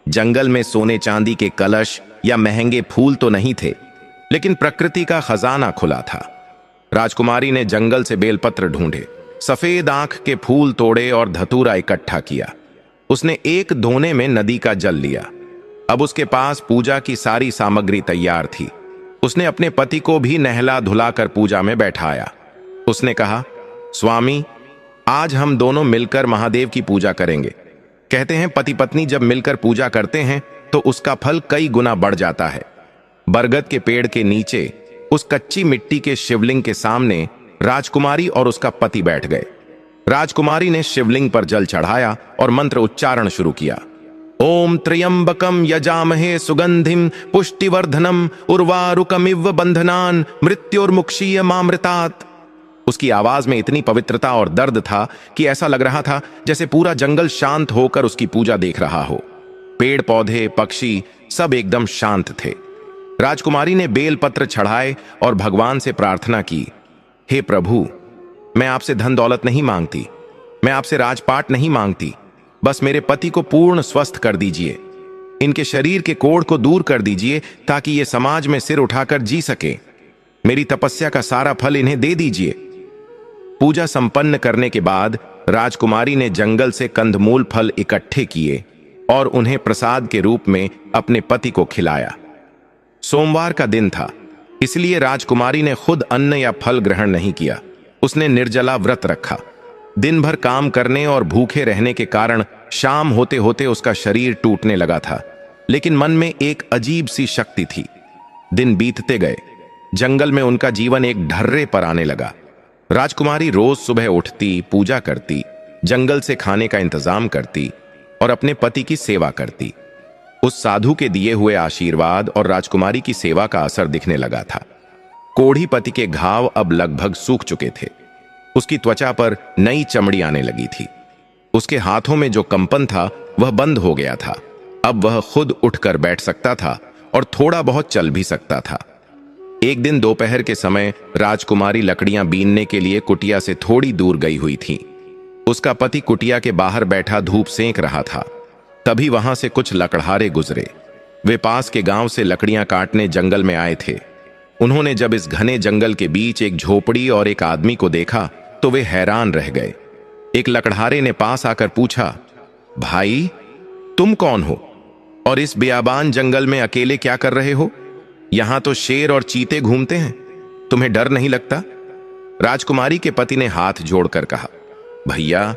जंगल में सोने चांदी के कलश या महंगे फूल तो नहीं थे, लेकिन प्रकृति का खजाना खुला था। राजकुमारी ने जंगल से बेलपत्र ढूंढे, सफेद आंख के फूल तोड़े और धतूरा इकट्ठा किया। उसने एक धोने में नदी का जल लिया। अब उसके पास पूजा की सारी सामग्री तैयार थी। उसने अपने पति को भी नहला धुलाकर पूजा में बैठाया। उसने कहा, स्वामी, आज हम दोनों मिलकर महादेव की पूजा करेंगे। कहते हैं पति पत्नी जब मिलकर पूजा करते हैं तो उसका फल कई गुना बढ़ जाता है। बरगद के पेड़ के नीचे उस कच्ची मिट्टी के शिवलिंग के सामने राजकुमारी और उसका पति बैठ गए। राजकुमारी ने शिवलिंग पर जल चढ़ाया और मंत्र उच्चारण शुरू किया। ओम त्र्यंबकम यजामहे सुगंधिम पुष्टिवर्धनम उर्वारुकमिव बंधनान मृत्युर्मुक्षीय मामृतात्। उसकी आवाज में इतनी पवित्रता और दर्द था कि ऐसा लग रहा था जैसे पूरा जंगल शांत होकर उसकी पूजा देख रहा हो। पेड़ पौधे पक्षी सब एकदम शांत थे। राजकुमारी ने बेलपत्र चढ़ाए और भगवान से प्रार्थना की, हे प्रभु, मैं आपसे धन दौलत नहीं मांगती, मैं आपसे राजपाट नहीं मांगती, बस मेरे पति को पूर्ण स्वस्थ कर दीजिए। इनके शरीर के कोढ़ को दूर कर दीजिए ताकि ये समाज में सिर उठाकर जी सके। मेरी तपस्या का सारा फल इन्हें दे दीजिए। पूजा संपन्न करने के बाद राजकुमारी ने जंगल से कंदमूल फल इकट्ठे किए और उन्हें प्रसाद के रूप में अपने पति को खिलाया। सोमवार का दिन था, इसलिए राजकुमारी ने खुद अन्न या फल ग्रहण नहीं किया। उसने निर्जला व्रत रखा। दिन भर काम करने और भूखे रहने के कारण शाम होते होते उसका शरीर टूटने लगा था, लेकिन मन में एक अजीब सी शक्ति थी। दिन बीतते गए। जंगल में उनका जीवन एक ढर्रे पर आने लगा। राजकुमारी रोज सुबह उठती, पूजा करती, जंगल से खाने का इंतजाम करती और अपने पति की सेवा करती। उस साधु के दिए हुए आशीर्वाद और राजकुमारी की सेवा का असर दिखने लगा था। कोढ़ी पति के घाव अब लगभग सूख चुके थे। उसकी त्वचा पर नई चमड़ी आने लगी थी। उसके हाथों में जो कंपन था वह बंद हो गया था। अब वह खुद उठकर बैठ सकता था और थोड़ा बहुत चल भी सकता था। एक दिन दोपहर के समय राजकुमारी लकड़ियां बीनने के लिए कुटिया से थोड़ी दूर गई हुई थी। उसका पति कुटिया के बाहर बैठा धूप सेंक रहा था। तभी वहां से कुछ लकड़हारे गुजरे। वे पास के गांव से लकड़ियां काटने जंगल में आए थे। उन्होंने जब इस घने जंगल के बीच एक झोपड़ी और एक आदमी को देखा तो वे हैरान रह गए। एक लकड़हारे ने पास आकर पूछा, भाई, तुम कौन हो और इस बियाबान जंगल में अकेले क्या कर रहे हो? यहां तो शेर और चीते घूमते हैं, तुम्हें डर नहीं लगता? राजकुमारी के पति ने हाथ जोड़कर कहा, भैया,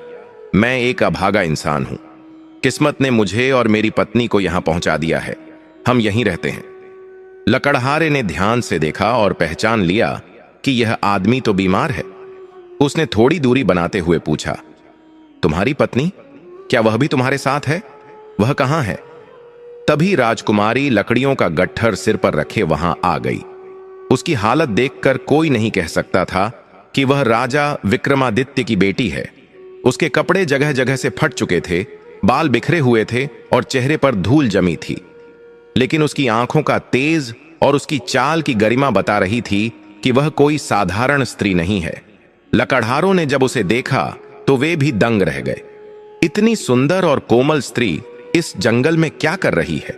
मैं एक अभागा इंसान हूं। किस्मत ने मुझे और मेरी पत्नी को यहां पहुंचा दिया है। हम यहीं रहते हैं। लकड़हारे ने ध्यान से देखा और पहचान लिया कि यह आदमी तो बीमार है। उसने थोड़ी दूरी बनाते हुए पूछा, तुम्हारी पत्नी? क्या वह भी तुम्हारे साथ है? वह कहां है? तभी राजकुमारी लकड़ियों का गट्ठर सिर पर रखे वहां आ गई। उसकी हालत देखकर कोई नहीं कह सकता था कि वह राजा विक्रमादित्य की बेटी है। उसके कपड़े जगह जगह से फट चुके थे, बाल बिखरे हुए थे और चेहरे पर धूल जमी थी। लेकिन उसकी आंखों का तेज और उसकी चाल की गरिमा बता रही थी कि वह कोई साधारण स्त्री नहीं है। लकड़हारों ने जब उसे देखा तो वे भी दंग रह गए। इतनी सुंदर और कोमल स्त्री इस जंगल में क्या कर रही है?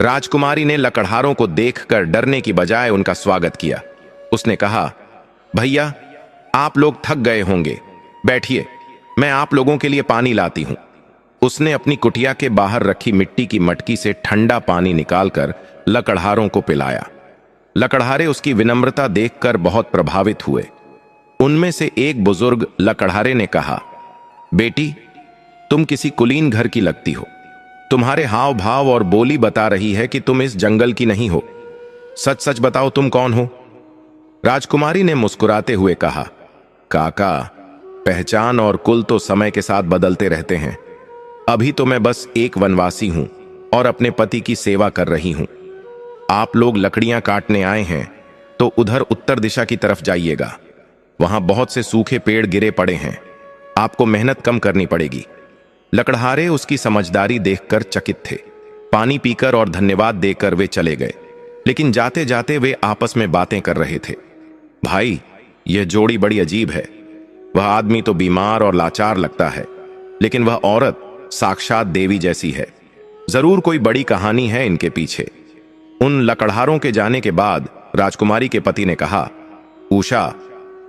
राजकुमारी ने लकड़हारों को देखकर डरने की बजाय उनका स्वागत किया। उसने कहा, भैया, आप लोग थक गए होंगे, बैठिए, मैं आप लोगों के लिए पानी लाती हूं। उसने अपनी कुटिया के बाहर रखी मिट्टी की मटकी से ठंडा पानी निकालकर लकड़हारों को पिलाया। लकड़हारे उसकी विनम्रता देखकर बहुत प्रभावित हुए। उनमें से एक बुजुर्ग लकड़हारे ने कहा, बेटी, तुम किसी कुलीन घर की लगती हो। तुम्हारे हाव भाव और बोली बता रही है कि तुम इस जंगल की नहीं हो। सच सच बताओ, तुम कौन हो? राजकुमारी ने मुस्कुराते हुए कहा, काका, पहचान और कुल तो समय के साथ बदलते रहते हैं। अभी तो मैं बस एक वनवासी हूं और अपने पति की सेवा कर रही हूं। आप लोग लकड़ियां काटने आए हैं तो उधर उत्तर दिशा की तरफ जाइएगा। वहां बहुत से सूखे पेड़ गिरे पड़े हैं। आपको मेहनत कम करनी पड़ेगी। लकड़हारे उसकी समझदारी देखकर चकित थे। पानी पीकर और धन्यवाद देकर वे चले गए। लेकिन जाते जाते वे आपस में बातें कर रहे थे। भाई, यह जोड़ी बड़ी अजीब है। वह आदमी तो बीमार और लाचार लगता है, लेकिन वह औरत साक्षात देवी जैसी है। जरूर कोई बड़ी कहानी है इनके पीछे। उन लकड़हारों के जाने के बाद राजकुमारी के पति ने कहा, उषा,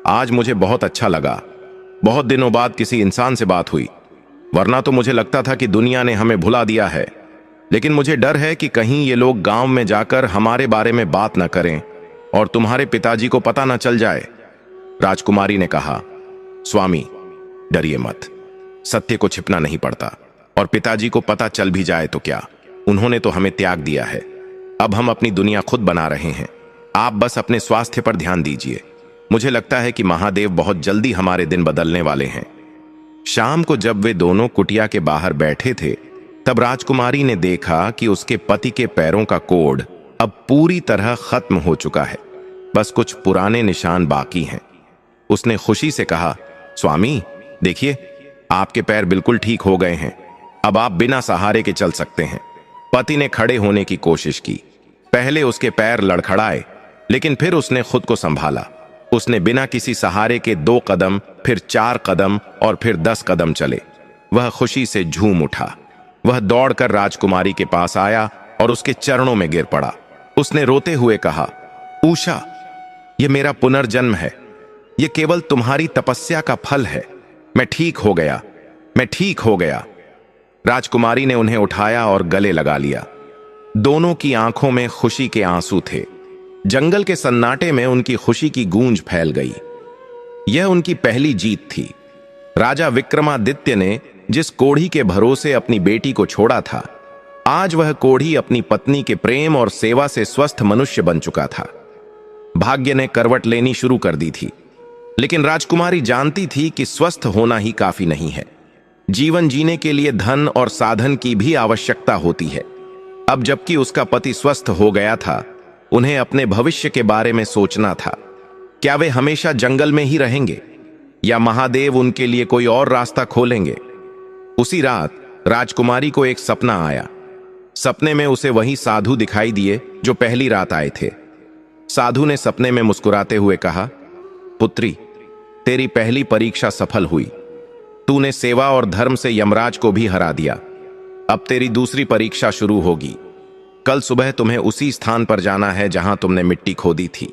आज मुझे बहुत अच्छा लगा। बहुत दिनों बाद किसी इंसान से बात हुई, वरना तो मुझे लगता था कि दुनिया ने हमें भुला दिया है। लेकिन मुझे डर है कि कहीं ये लोग गांव में जाकर हमारे बारे में बात न करें और तुम्हारे पिताजी को पता न चल जाए। राजकुमारी ने कहा, स्वामी, डरिए मत। सत्य को छिपना नहीं पड़ता, और पिताजी को पता चल भी जाए तो क्या, उन्होंने तो हमें त्याग दिया है। अब हम अपनी दुनिया खुद बना रहे हैं। आप बस अपने स्वास्थ्य पर ध्यान दीजिए। मुझे लगता है कि महादेव बहुत जल्दी हमारे दिन बदलने वाले हैं। शाम को जब वे दोनों कुटिया के बाहर बैठे थे, तब राजकुमारी ने देखा कि उसके पति के पैरों का कोड अब पूरी तरह खत्म हो चुका है। बस कुछ पुराने निशान बाकी हैं। उसने खुशी से कहा, स्वामी, देखिए, आपके पैर बिल्कुल ठीक हो गए हैं। अब आप बिना सहारे के चल सकते हैं। पति ने खड़े होने की कोशिश की। पहले उसके पैर लड़खड़ाए, लेकिन फिर उसने खुद को संभाला। उसने बिना किसी सहारे के 2 कदम, फिर 4 कदम और फिर 10 कदम चले। वह खुशी से झूम उठा। वह दौड़कर राजकुमारी के पास आया और उसके चरणों में गिर पड़ा। उसने रोते हुए कहा, उषा, यह मेरा पुनर्जन्म है। यह केवल तुम्हारी तपस्या का फल है। मैं ठीक हो गया, मैं ठीक हो गया। राजकुमारी ने उन्हें उठाया और गले लगा लिया। दोनों की आंखों में खुशी के आंसू थे। जंगल के सन्नाटे में उनकी खुशी की गूंज फैल गई। यह उनकी पहली जीत थी। राजा विक्रमादित्य ने जिस कोढ़ी के भरोसे अपनी बेटी को छोड़ा था, आज वह कोढ़ी अपनी पत्नी के प्रेम और सेवा से स्वस्थ मनुष्य बन चुका था। भाग्य ने करवट लेनी शुरू कर दी थी, लेकिन राजकुमारी जानती थी कि स्वस्थ होना ही काफी नहीं है। जीवन जीने के लिए धन और साधन की भी आवश्यकता होती है। अब जबकि उसका पति स्वस्थ हो गया था, उन्हें अपने भविष्य के बारे में सोचना था। क्या वे हमेशा जंगल में ही रहेंगे या महादेव उनके लिए कोई और रास्ता खोलेंगे? उसी रात राजकुमारी को एक सपना आया। सपने में उसे वही साधु दिखाई दिए जो पहली रात आए थे। साधु ने सपने में मुस्कुराते हुए कहा, पुत्री, तेरी पहली परीक्षा सफल हुई। तूने सेवा और धर्म से यमराज को भी हरा दिया। अब तेरी दूसरी परीक्षा शुरू होगी। कल सुबह तुम्हें उसी स्थान पर जाना है जहां तुमने मिट्टी खोदी थी।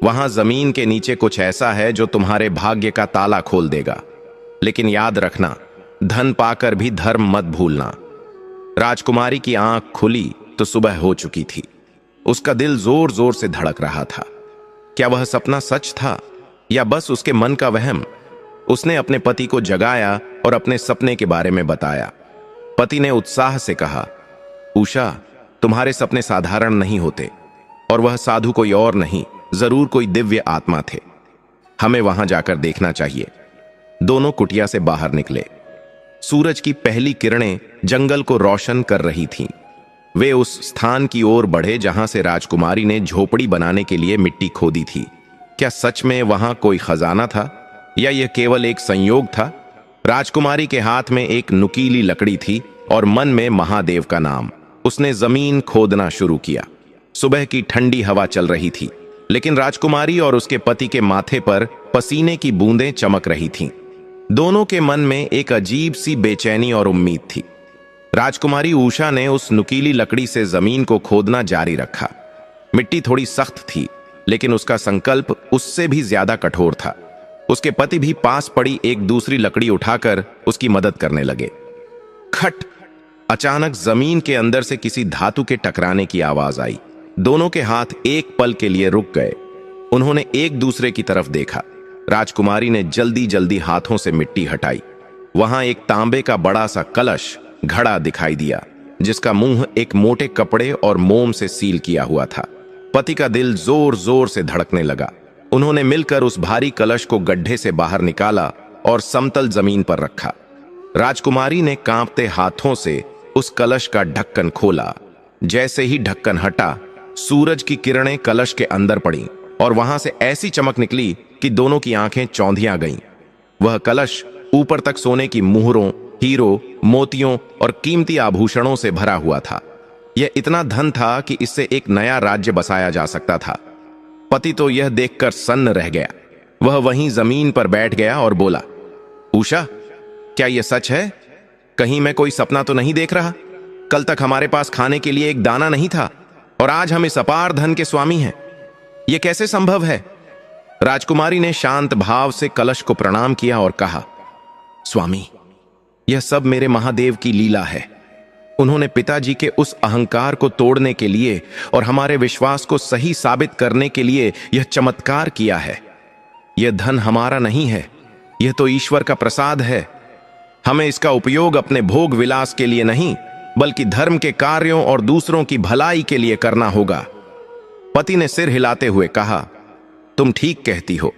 वहां जमीन के नीचे कुछ ऐसा है जो तुम्हारे भाग्य का ताला खोल देगा। लेकिन याद रखना, धन पाकर भी धर्म मत भूलना। राजकुमारी की आंख खुली तो सुबह हो चुकी थी। उसका दिल जोर जोर से धड़क रहा था। क्या वह सपना सच था या बस उसके मन का वहम? उसने अपने पति को जगाया और अपने सपने के बारे में बताया। पति ने उत्साह से कहा, उषा, तुम्हारे सपने साधारण नहीं होते, और वह साधु कोई और नहीं, जरूर कोई दिव्य आत्मा थे। हमें वहां जाकर देखना चाहिए। दोनों कुटिया से बाहर निकले। सूरज की पहली किरणें जंगल को रोशन कर रही थीं। वे उस स्थान की ओर बढ़े जहां से राजकुमारी ने झोपड़ी बनाने के लिए मिट्टी खोदी थी। क्या सच में वहां कोई खजाना था या यह केवल एक संयोग था? राजकुमारी के हाथ में एक नुकीली लकड़ी थी और मन में महादेव का नाम। उसने जमीन खोदना शुरू किया। सुबह की ठंडी हवा चल रही थी, लेकिन राजकुमारी और उसके पति के माथे पर पसीने की बूंदें चमक रही थीं। दोनों के मन में एक अजीब सी बेचैनी और उम्मीद थी। राजकुमारी उषा ने उस नुकीली लकड़ी से जमीन को खोदना जारी रखा। मिट्टी थोड़ी सख्त थी, लेकिन उसका संकल्प उससे भी ज्यादा कठोर था। उसके पति भी पास पड़ी एक दूसरी लकड़ी उठाकर उसकी मदद करने लगे। खट! अचानक जमीन के अंदर से किसी धातु के टकराने की आवाज आई। दोनों के हाथ एक पल के लिए रुक गए। उन्होंने एक दूसरे की तरफ देखा। राजकुमारी ने जल्दी जल्दी हाथों से मिट्टी हटाई। वहां एक तांबे का बड़ा सा कलश घड़ा दिखाई दिया, जिसका मुंह एक मोटे कपड़े और मोम से सील किया हुआ था। पति का दिल जोर जोर से धड़कने लगा। उन्होंने मिलकर उस भारी कलश को गड्ढे से बाहर निकाला और समतल जमीन पर रखा। राजकुमारी ने कांपते हाथों से उस कलश का ढक्कन खोला। जैसे ही ढक्कन हटा, सूरज की किरणें कलश के अंदर पड़ी और वहां से ऐसी चमक निकली कि दोनों की आंखें चौंधिया गईं। वह कलश ऊपर तक सोने की मुहरों, हीरो, मोतियों और कीमती आभूषणों से भरा हुआ था। यह इतना धन था कि इससे एक नया राज्य बसाया जा सकता था। पति तो यह देखकर सन्न रह गया। वह वहीं जमीन पर बैठ गया और बोला, उषा, क्या यह सच है? कहीं मैं कोई सपना तो नहीं देख रहा? कल तक हमारे पास खाने के लिए एक दाना नहीं था और आज हम इस अपार धन के स्वामी हैं। यह कैसे संभव है? राजकुमारी ने शांत भाव से कलश को प्रणाम किया और कहा, स्वामी, यह सब मेरे महादेव की लीला है। उन्होंने पिताजी के उस अहंकार को तोड़ने के लिए और हमारे विश्वास को सही साबित करने के लिए यह चमत्कार किया है। यह धन हमारा नहीं है, यह तो ईश्वर का प्रसाद है। हमें इसका उपयोग अपने भोग विलास के लिए नहीं, बल्कि धर्म के कार्यों और दूसरों की भलाई के लिए करना होगा। पति ने सिर हिलाते हुए कहा, तुम ठीक कहती हो,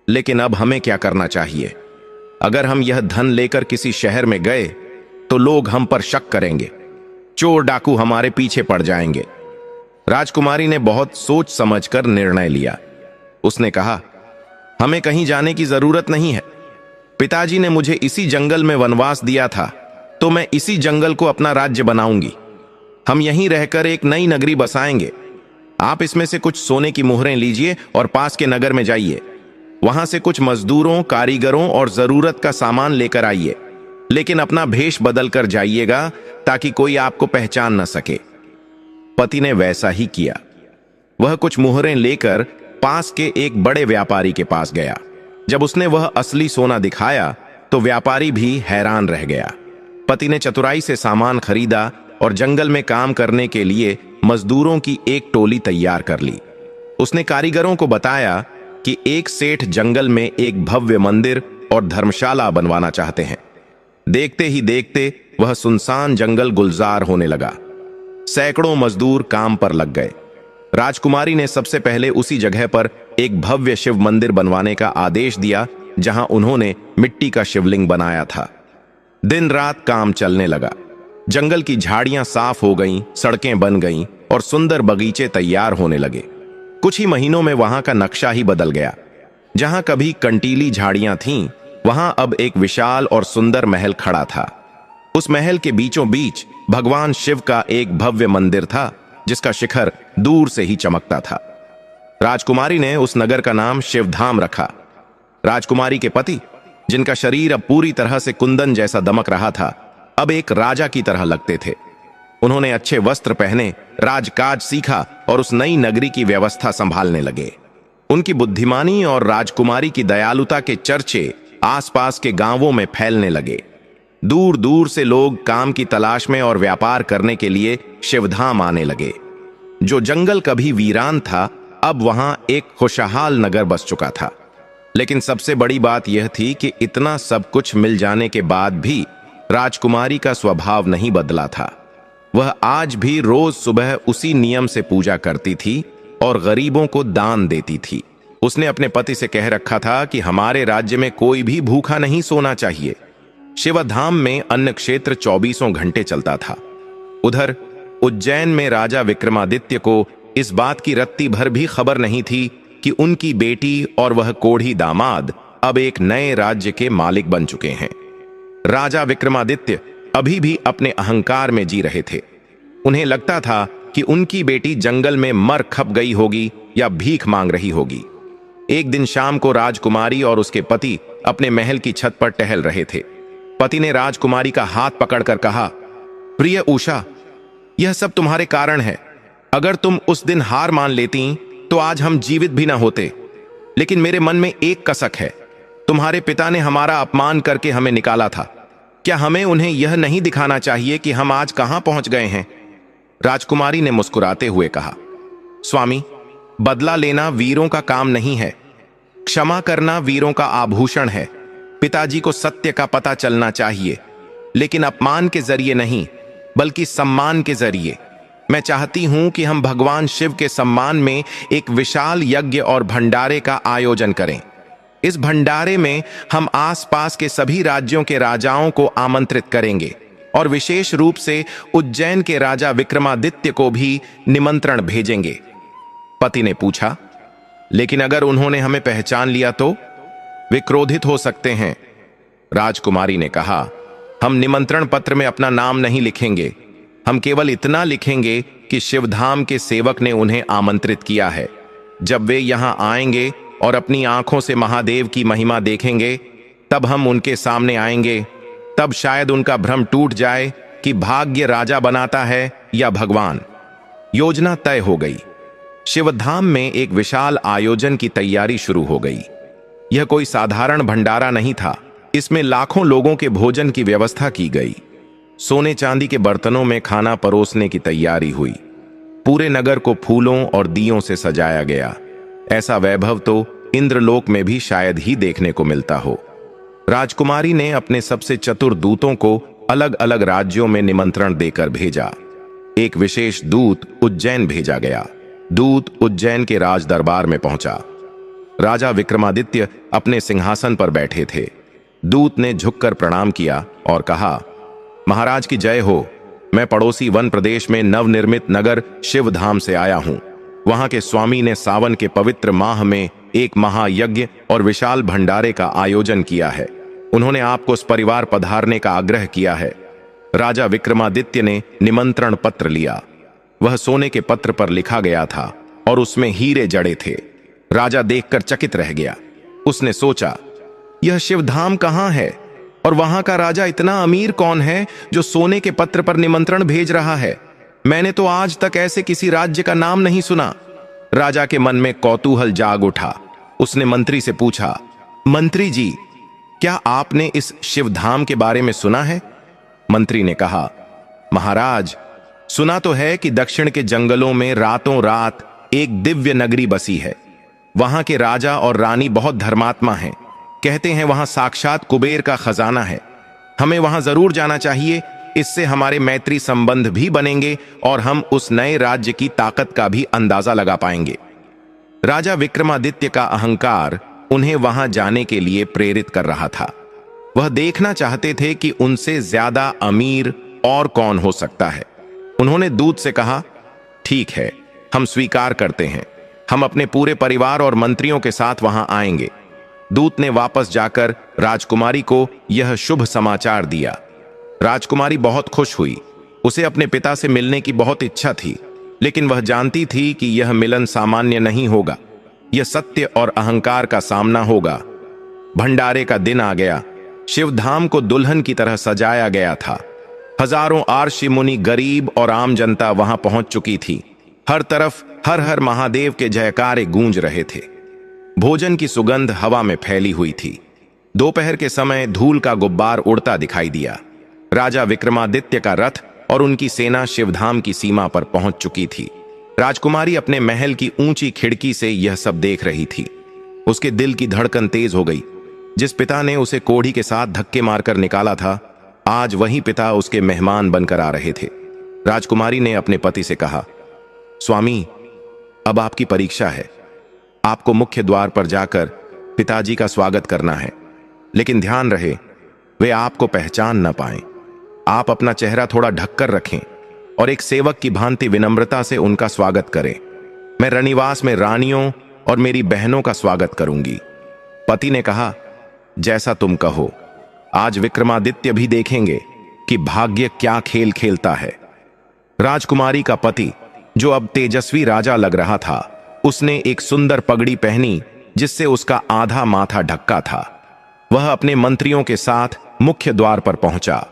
लेकिन अब हमें क्या करना चाहिए? अगर हम यह धन लेकर किसी शहर में गए तो लोग हम पर शक करेंगे, चोर डाकू हमारे पीछे पड़ जाएंगे। राजकुमारी ने बहुत सोच समझकर निर्णय लिया। उसने कहा, हमें कहीं जाने की जरूरत नहीं है। पिताजी ने मुझे इसी जंगल में वनवास दिया था, तो मैं इसी जंगल को अपना राज्य बनाऊंगी। हम यहीं रहकर एक नई नगरी बसाएंगे। आप इसमें से कुछ सोने की मुहरें लीजिए और पास के नगर में जाइए। वहां से कुछ मजदूरों, कारीगरों और जरूरत का सामान लेकर आइए, लेकिन अपना भेष बदल कर जाइएगा ताकि कोई आपको पहचान न सके। पति ने वैसा ही किया। वह कुछ मुहरें लेकर पास के एक बड़े व्यापारी के पास गया। जब उसने वह असली सोना दिखाया तो व्यापारी भी हैरान रह गया। पति ने चतुराई से सामान खरीदा और जंगल में काम करने के लिए मजदूरों की एक टोली तैयार कर ली। उसने कारीगरों को बताया कि एक सेठ जंगल में एक भव्य मंदिर और धर्मशाला बनवाना चाहते हैं। देखते ही देखते वह सुनसान जंगल गुलजार होने लगा। सैकड़ों मजदूर काम पर लग गए। राजकुमारी ने सबसे पहले उसी जगह पर एक भव्य शिव मंदिर बनवाने का आदेश दिया जहां उन्होंने मिट्टी का शिवलिंग बनाया था। दिन रात काम चलने लगा। जंगल की झाड़ियां साफ हो गईं, सड़कें बन गईं और सुंदर बगीचे तैयार होने लगे। कुछ ही महीनों में वहां का नक्शा ही बदल गया। जहां कभी कंटीली झाड़ियां थीं, वहां अब एक विशाल और सुंदर महल खड़ा था। उस महल के बीचों बीच भगवान शिव का एक भव्य मंदिर था, जिसका शिखर दूर से ही चमकता था। राजकुमारी ने उस नगर का नाम शिवधाम रखा। राजकुमारी के पति, जिनका शरीर अब पूरी तरह से कुंदन जैसा दमक रहा था, अब एक राजा की तरह लगते थे। उन्होंने अच्छे वस्त्र पहने, राजकाज सीखा और उस नई नगरी की व्यवस्था संभालने लगे। उनकी बुद्धिमानी और राजकुमारी की दयालुता के चर्चे आसपास के गांवों में फैलने लगे। दूर दूर से लोग काम की तलाश में और व्यापार करने के लिए शिवधाम आने लगे। जो जंगल कभी वीरान था, अब वहां एक खुशहाल नगर बस चुका था। लेकिन सबसे बड़ी बात यह थी कि इतना सब कुछ मिल जाने के बाद भी राजकुमारी का स्वभाव नहीं बदला था। वह आज भी रोज सुबह उसी नियम से पूजा करती थी और गरीबों को दान देती थी। उसने अपने पति से कह रखा था कि हमारे राज्य में कोई भी भूखा नहीं सोना चाहिए। शिवधाम में अन्न क्षेत्र 24 घंटे चलता था। उधर उज्जैन में राजा विक्रमादित्य को इस बात की रत्ती भर भी खबर नहीं थी कि उनकी बेटी और वह कोढ़ी दामाद अब एक नए राज्य के मालिक बन चुके हैं। राजा विक्रमादित्य अभी भी अपने अहंकार में जी रहे थे। उन्हें लगता था कि उनकी बेटी जंगल में मर खप गई होगी या भीख मांग रही होगी। एक दिन शाम को राजकुमारी और उसके पति अपने महल की छत पर टहल रहे थे। पति ने राजकुमारी का हाथ पकड़कर कहा, प्रिय उषा, यह सब तुम्हारे कारण है। अगर तुम उस दिन हार मान लेती तो आज हम जीवित भी ना होते। लेकिन मेरे मन में एक कसक है, तुम्हारे पिता ने हमारा अपमान करके हमें निकाला था। क्या हमें उन्हें यह नहीं दिखाना चाहिए कि हम आज कहां पहुंच गए हैं? राजकुमारी ने मुस्कुराते हुए कहा, स्वामी, बदला लेना वीरों का काम नहीं है। क्षमा करना वीरों का आभूषण है। पिताजी को सत्य का पता चलना चाहिए, लेकिन अपमान के जरिए नहीं, बल्कि सम्मान के जरिए। मैं चाहती हूं कि हम भगवान शिव के सम्मान में एक विशाल यज्ञ और भंडारे का आयोजन करें। इस भंडारे में हम आसपास के सभी राज्यों के राजाओं को आमंत्रित करेंगे और विशेष रूप से उज्जैन के राजा विक्रमादित्य को भी निमंत्रण भेजेंगे। पति ने पूछा, लेकिन अगर उन्होंने हमें पहचान लिया तो? वे क्रोधित हो सकते हैं। राजकुमारी ने कहा, हम निमंत्रण पत्र में अपना नाम नहीं लिखेंगे। हम केवल इतना लिखेंगे कि शिवधाम के सेवक ने उन्हें आमंत्रित किया है। जब वे यहां आएंगे और अपनी आंखों से महादेव की महिमा देखेंगे, तब हम उनके सामने आएंगे। तब शायद उनका भ्रम टूट जाए कि भाग्य राजा बनाता है या भगवान। योजना तय हो गई। शिवधाम में एक विशाल आयोजन की तैयारी शुरू हो गई। यह कोई साधारण भंडारा नहीं था। इसमें लाखों लोगों के भोजन की व्यवस्था की गई। सोने चांदी के बर्तनों में खाना परोसने की तैयारी हुई। पूरे नगर को फूलों और दियों से सजाया गया। ऐसा वैभव तो इंद्रलोक में भी शायद ही देखने को मिलता हो। राजकुमारी ने अपने सबसे चतुर दूतों को अलग अलग राज्यों में निमंत्रण देकर भेजा। एक विशेष दूत उज्जैन भेजा गया। दूत उज्जैन के राज दरबार में पहुंचा। राजा विक्रमादित्य अपने सिंहासन पर बैठे थे। दूत ने झुककर प्रणाम किया और कहा, महाराज की जय हो। मैं पड़ोसी वन प्रदेश में नवनिर्मित नगर शिवधाम से आया हूं। वहां के स्वामी ने सावन के पवित्र माह में एक महायज्ञ और विशाल भंडारे का आयोजन किया है। उन्होंने आपको सपरिवार पधारने का आग्रह किया है। राजा विक्रमादित्य ने निमंत्रण पत्र लिया। वह सोने के पत्र पर लिखा गया था और उसमें हीरे जड़े थे। राजा देखकर चकित रह गया। उसने सोचा, यह शिवधाम कहां है और वहां का राजा इतना अमीर कौन है जो सोने के पत्र पर निमंत्रण भेज रहा है? मैंने तो आज तक ऐसे किसी राज्य का नाम नहीं सुना। राजा के मन में कौतूहल जाग उठा। उसने मंत्री से पूछा, मंत्री जी, क्या आपने इस शिवधाम के बारे में सुना है? मंत्री ने कहा, महाराज, सुना तो है कि दक्षिण के जंगलों में रातों रात एक दिव्य नगरी बसी है। वहां के राजा और रानी बहुत धर्मात्मा हैं। कहते हैं वहां साक्षात कुबेर का खजाना है। हमें वहां जरूर जाना चाहिए। इससे हमारे मैत्री संबंध भी बनेंगे और हम उस नए राज्य की ताकत का भी अंदाजा लगा पाएंगे। राजा विक्रमादित्य का अहंकार उन्हें वहां जाने के लिए प्रेरित कर रहा था। वह देखना चाहते थे कि उनसे ज्यादा अमीर और कौन हो सकता है। उन्होंने दूत से कहा, ठीक है, हम स्वीकार करते हैं। हम अपने पूरे परिवार और मंत्रियों के साथ वहां आएंगे। दूत ने वापस जाकर राजकुमारी को यह शुभ समाचार दिया। राजकुमारी बहुत खुश हुई। उसे अपने पिता से मिलने की बहुत इच्छा थी, लेकिन वह जानती थी कि यह मिलन सामान्य नहीं होगा। यह सत्य और अहंकार का सामना होगा। भंडारे का दिन आ गया। शिवधाम को दुल्हन की तरह सजाया गया था। हजारों आर्षि मुनि, गरीब और आम जनता वहां पहुंच चुकी थी। हर तरफ हर हर महादेव के जयकारे गूंज रहे थे। भोजन की सुगंध हवा में फैली हुई थी। दोपहर के समय धूल का गुब्बार उड़ता दिखाई दिया। राजा विक्रमादित्य का रथ और उनकी सेना शिवधाम की सीमा पर पहुंच चुकी थी। राजकुमारी अपने महल की ऊंची खिड़की से यह सब देख रही थी। उसके दिल की धड़कन तेज हो गई। जिस पिता ने उसे कोढ़ी के साथ धक्के मारकर निकाला था, आज वही पिता उसके मेहमान बनकर आ रहे थे। राजकुमारी ने अपने पति से कहा, स्वामी, अब आपकी परीक्षा है। आपको मुख्य द्वार पर जाकर पिताजी का स्वागत करना है, लेकिन ध्यान रहे वे आपको पहचान न पाएं। आप अपना चेहरा थोड़ा ढककर रखें और एक सेवक की भांति विनम्रता से उनका स्वागत करें। मैं रनिवास में रानियों और मेरी बहनों का स्वागत करूंगी। पति ने कहा, जैसा तुम कहो। आज विक्रमादित्य भी देखेंगे कि भाग्य क्या खेल खेलता है। राजकुमारी का पति, जो अब तेजस्वी राजा लग रहा था, उसने एक सुंदर पगड़ी पहनी जिससे उसका आधा माथा ढका था। वह अपने मंत्रियों के साथ मुख्य द्वार पर पहुंचा।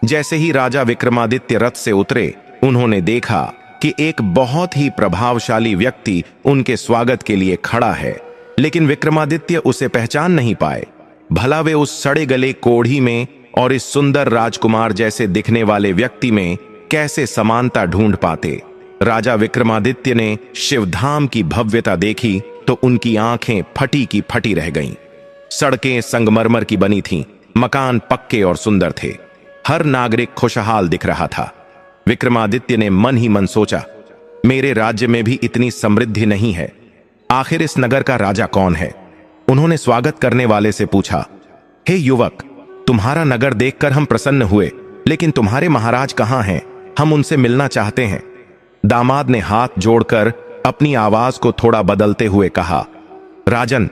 जैसे ही राजा विक्रमादित्य रथ से उतरे, उन्होंने देखा कि एक बहुत ही प्रभावशाली व्यक्ति उनके स्वागत के लिए खड़ा है, लेकिन विक्रमादित्य उसे पहचान नहीं पाए। भला वे उस सड़े गले कोढ़ी में और इस सुंदर राजकुमार जैसे दिखने वाले व्यक्ति में कैसे समानता ढूंढ पाते। राजा विक्रमादित्य ने शिवधाम की भव्यता देखी तो उनकी आंखें फटी की फटी रह गईं। सड़कें संगमरमर की बनी थीं, मकान पक्के और सुंदर थे। हर नागरिक खुशहाल दिख रहा था। विक्रमादित्य ने मन ही मन सोचा, मेरे राज्य में भी इतनी समृद्धि नहीं है। आखिर इस नगर का राजा कौन है? उन्होंने स्वागत करने वाले से पूछा, हे युवक, तुम्हारा नगर देखकर हम प्रसन्न हुए, लेकिन तुम्हारे महाराज कहाँ हैं? हम उनसे मिलना चाहते हैं। दामाद ने हाथ जोड़कर अपनी आवाज को थोड़ा बदलते हुए कहा, राजन,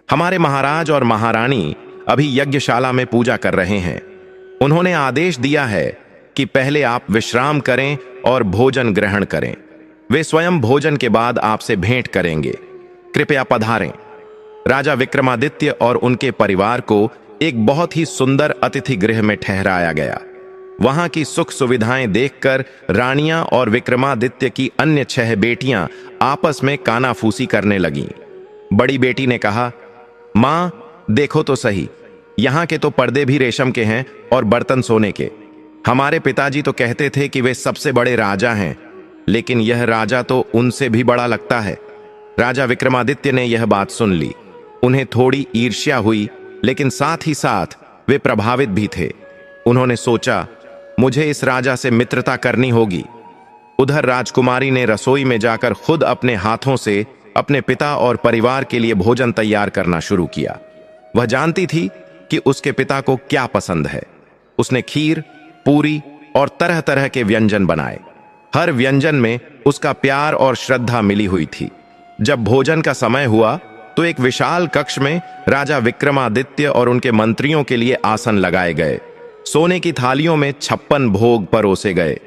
हमारे महाराज और महारानी अभी यज्ञशाला में पूजा कर रहे हैं। उन्होंने आदेश दिया है कि पहले आप विश्राम करें और भोजन ग्रहण करें। वे स्वयं भोजन के बाद आपसे भेंट करेंगे। कृपया पधारें। राजा विक्रमादित्य और उनके परिवार को एक बहुत ही सुंदर अतिथि गृह में ठहराया गया। वहां की सुख सुविधाएं देखकर रानियां और विक्रमादित्य की अन्य 6 बेटियां आपस में कानाफूसी करने लगीं। बड़ी बेटी ने कहा, मां, देखो तो सही, यहाँ के तो पर्दे भी रेशम के हैं और बर्तन सोने के। हमारे पिताजी तो कहते थे कि वे सबसे बड़े राजा हैं, लेकिन यह राजा तो उनसे भी बड़ा लगता है। राजा विक्रमादित्य ने यह बात सुन ली। उन्हें थोड़ी ईर्ष्या हुई, लेकिन साथ ही साथ वे प्रभावित भी थे। उन्होंने सोचा, मुझे इस राजा से मित्रता करनी होगी। उधर राजकुमारी ने रसोई में जाकर खुद अपने हाथों से अपने पिता और परिवार के लिए भोजन तैयार करना शुरू किया। वह जानती थी कि उसके पिता को क्या पसंद है। उसने खीर, पूरी और तरह तरह के व्यंजन बनाए। हर व्यंजन में उसका प्यार और श्रद्धा मिली हुई थी। जब भोजन का समय हुआ तो एक विशाल कक्ष में राजा विक्रमादित्य और उनके मंत्रियों के लिए आसन लगाए गए। सोने की थालियों में 56 भोग परोसे गए।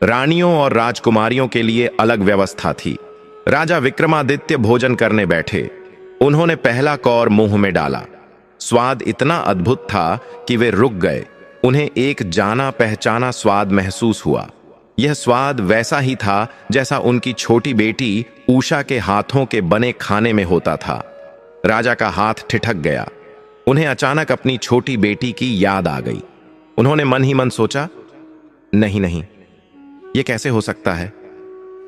रानियों और राजकुमारियों के लिए अलग व्यवस्था थी। राजा विक्रमादित्य भोजन करने बैठे। उन्होंने पहला कौर मुंह में डाला। स्वाद इतना अद्भुत था कि वे रुक गए। उन्हें एक जाना पहचाना स्वाद महसूस हुआ। यह स्वाद वैसा ही था जैसा उनकी छोटी बेटी उषा के हाथों के बने खाने में होता था। राजा का हाथ ठिठक गया। उन्हें अचानक अपनी छोटी बेटी की याद आ गई। उन्होंने मन ही मन सोचा, नहीं नहीं, यह कैसे हो सकता है?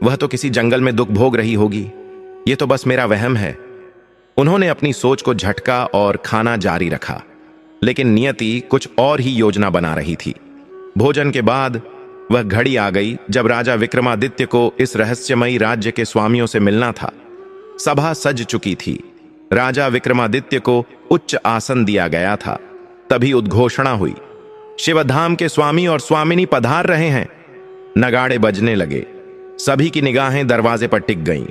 वह तो किसी जंगल में दुख भोग रही होगी। यह तो बस मेरा वहम है। उन्होंने अपनी सोच को झटका और खाना जारी रखा, लेकिन नियति कुछ और ही योजना बना रही थी। भोजन के बाद वह घड़ी आ गई जब राजा विक्रमादित्य को इस रहस्यमयी राज्य के स्वामियों से मिलना था। सभा सज चुकी थी। राजा विक्रमादित्य को उच्च आसन दिया गया था। तभी उद्घोषणा हुई, शिवधाम के स्वामी और स्वामिनी पधार रहे हैं। नगाड़े बजने लगे। सभी की निगाहें दरवाजे पर टिक गईं।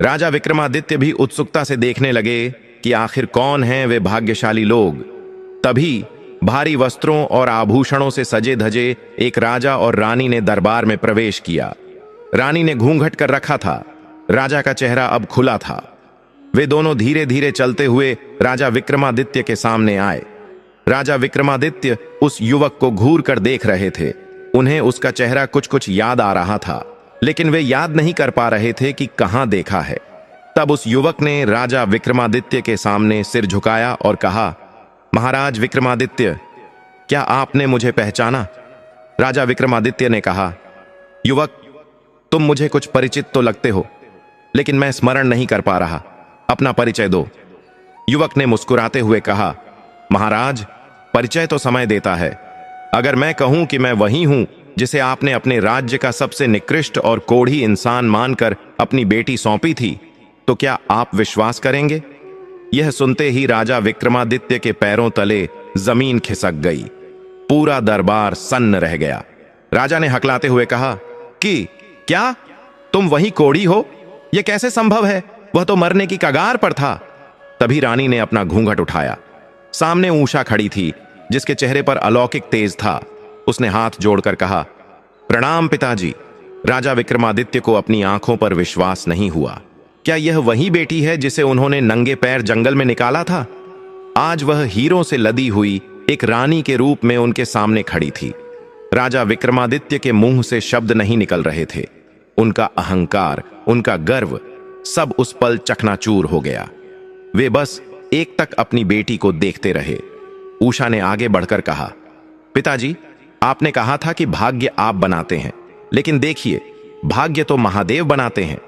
राजा विक्रमादित्य भी उत्सुकता से देखने लगे कि आखिर कौन हैं वे भाग्यशाली लोग। तभी भारी वस्त्रों और आभूषणों से सजे धजे एक राजा और रानी ने दरबार में प्रवेश किया। रानी ने घूंघट कर रखा था। राजा का चेहरा अब खुला था। वे दोनों धीरे धीरे चलते हुए राजा विक्रमादित्य के सामने आए। राजा विक्रमादित्य उस युवक को घूर कर देख रहे थे। उन्हें उसका चेहरा कुछ कुछ याद आ रहा था, लेकिन वे याद नहीं कर पा रहे थे कि कहां देखा है। तब उस युवक ने राजा विक्रमादित्य के सामने सिर झुकाया और कहा, महाराज विक्रमादित्य, क्या आपने मुझे पहचाना? राजा विक्रमादित्य ने कहा, युवक, तुम मुझे कुछ परिचित तो लगते हो, लेकिन मैं स्मरण नहीं कर पा रहा। अपना परिचय दो। युवक ने मुस्कुराते हुए कहा, महाराज, परिचय तो समय देता है। अगर मैं कहूं कि मैं वही हूं जिसे आपने अपने राज्य का सबसे निकृष्ट और कोढ़ी इंसान मानकर अपनी बेटी सौंपी थी, तो क्या आप विश्वास करेंगे? यह सुनते ही राजा विक्रमादित्य के पैरों तले जमीन खिसक गई। पूरा दरबार सन्न रह गया। राजा ने हकलाते हुए कहा कि क्या तुम वही कोढ़ी हो? यह कैसे संभव है? वह तो मरने की कगार पर था। तभी रानी ने अपना घूंघट उठाया। सामने उषा खड़ी थी, जिसके चेहरे पर अलौकिक तेज था। उसने हाथ जोड़कर कहा, प्रणाम पिताजी। राजा विक्रमादित्य को अपनी आंखों पर विश्वास नहीं हुआ। क्या यह वही बेटी है जिसे उन्होंने नंगे पैर जंगल में निकाला था? आज वह हीरों से लदी हुई एक रानी के रूप में उनके सामने खड़ी थी। राजा विक्रमादित्य के मुंह से शब्द नहीं निकल रहे थे। उनका अहंकार, उनका गर्व, सब उस पल चकनाचूर हो गया। वे बस एक तक अपनी बेटी को देखते रहे। उषा ने आगे बढ़कर कहा, पिताजी, आपने कहा था कि भाग्य आप बनाते हैं, लेकिन देखिए, भाग्य तो महादेव बनाते हैं।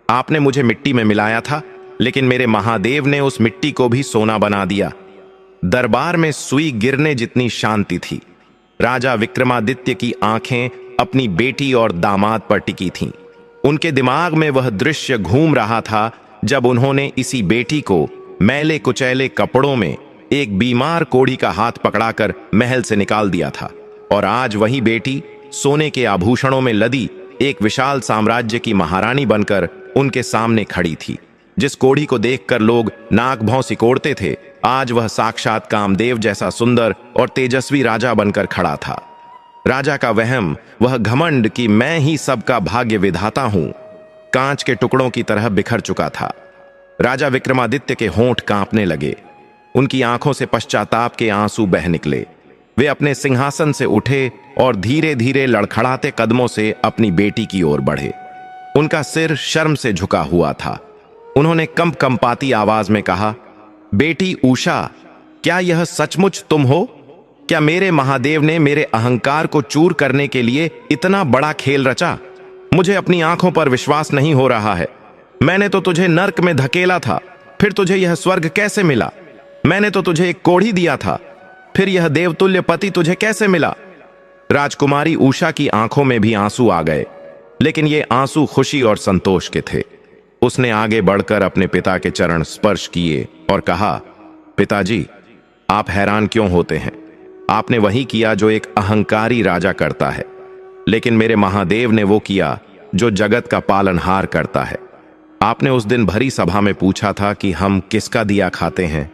आपने मुझे मिट्टी में मिलाया था, लेकिन मेरे महादेव ने उस मिट्टी को भी सोना बना दिया। दरबार में सुई गिरने जितनी शांति थी। राजा विक्रमादित्य की आंखें अपनी बेटी और दामाद पर टिकी थीं। उनके दिमाग में वह दृश्य घूम रहा था जब उन्होंने इसी बेटी को मैले कुचैले कपड़ों में एक बीमार कोढ़ी का हाथ पकड़ाकर महल से निकाल दिया था। और आज वही बेटी सोने के आभूषणों में लदी एक विशाल साम्राज्य की महारानी बनकर उनके सामने खड़ी थी। जिस कोढ़ी को देखकर लोग नाक भौं सिकोड़ते थे, आज वह साक्षात कामदेव जैसा सुंदर और तेजस्वी राजा बनकर खड़ा था। राजा का वहम, वह घमंड कि मैं ही सबका भाग्य विधाता हूं, कांच के टुकड़ों की तरह बिखर चुका था। राजा विक्रमादित्य के होंठ कांपने लगे। उनकी आंखों से पश्चाताप के आंसू बह निकले। वे अपने सिंहासन से उठे और धीरे धीरे लड़खड़ाते कदमों से अपनी बेटी की ओर बढ़े। उनका सिर शर्म से झुका हुआ था। उन्होंने कंपकंपाती आवाज में कहा, बेटी उषा, क्या यह सचमुच तुम हो? क्या मेरे महादेव ने मेरे अहंकार को चूर करने के लिए इतना बड़ा खेल रचा? मुझे अपनी आंखों पर विश्वास नहीं हो रहा है। मैंने तो तुझे नर्क में धकेला था, फिर तुझे यह स्वर्ग कैसे मिला? मैंने तो तुझे एक कोढ़ी दिया था, फिर यह देवतुल्य पति तुझे कैसे मिला? राजकुमारी उषा की आंखों में भी आंसू आ गए, लेकिन ये आंसू खुशी और संतोष के थे। उसने आगे बढ़कर अपने पिता के चरण स्पर्श किए और कहा, पिताजी, आप हैरान क्यों होते हैं? आपने वही किया जो एक अहंकारी राजा करता है, लेकिन मेरे महादेव ने वो किया जो जगत का पालनहार करता है। आपने उस दिन भरी सभा में पूछा था कि हम किसका दिया खाते हैं।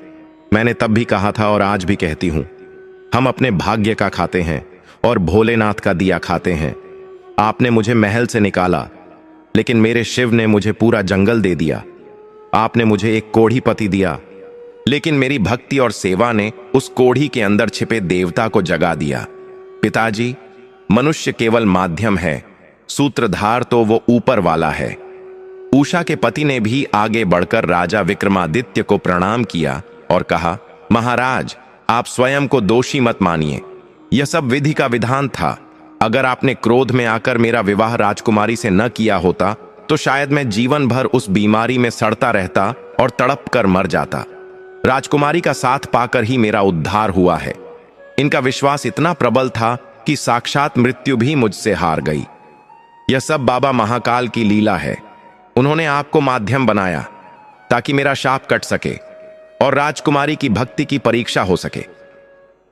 मैंने तब भी कहा था और आज भी कहती हूं, हम अपने भाग्य का खाते हैं और भोलेनाथ का दिया खाते हैं। आपने मुझे महल से निकाला, लेकिन मेरे शिव ने मुझे पूरा जंगल दे दिया। आपने मुझे एक कोढ़ी पति दिया, लेकिन मेरी भक्ति और सेवा ने उस कोढ़ी के अंदर छिपे देवता को जगा दिया। पिताजी, मनुष्य केवल माध्यम है, सूत्रधार तो वो ऊपर वाला है। उषा के पति ने भी आगे बढ़कर राजा विक्रमादित्य को प्रणाम किया और कहा, महाराज, आप स्वयं को दोषी मत मानिए। यह सब विधि का विधान था। अगर आपने क्रोध में आकर मेरा विवाह राजकुमारी से न किया होता, तो शायद मैं जीवन भर उस बीमारी में सड़ता रहता और तड़प कर मर जाता। राजकुमारी का साथ पाकर ही मेरा उद्धार हुआ है। इनका विश्वास इतना प्रबल था कि साक्षात मृत्यु भी मुझसे हार गई। यह सब बाबा महाकाल की लीला है। उन्होंने आपको माध्यम बनाया ताकि मेरा शाप कट सके और राजकुमारी की भक्ति की परीक्षा हो सके।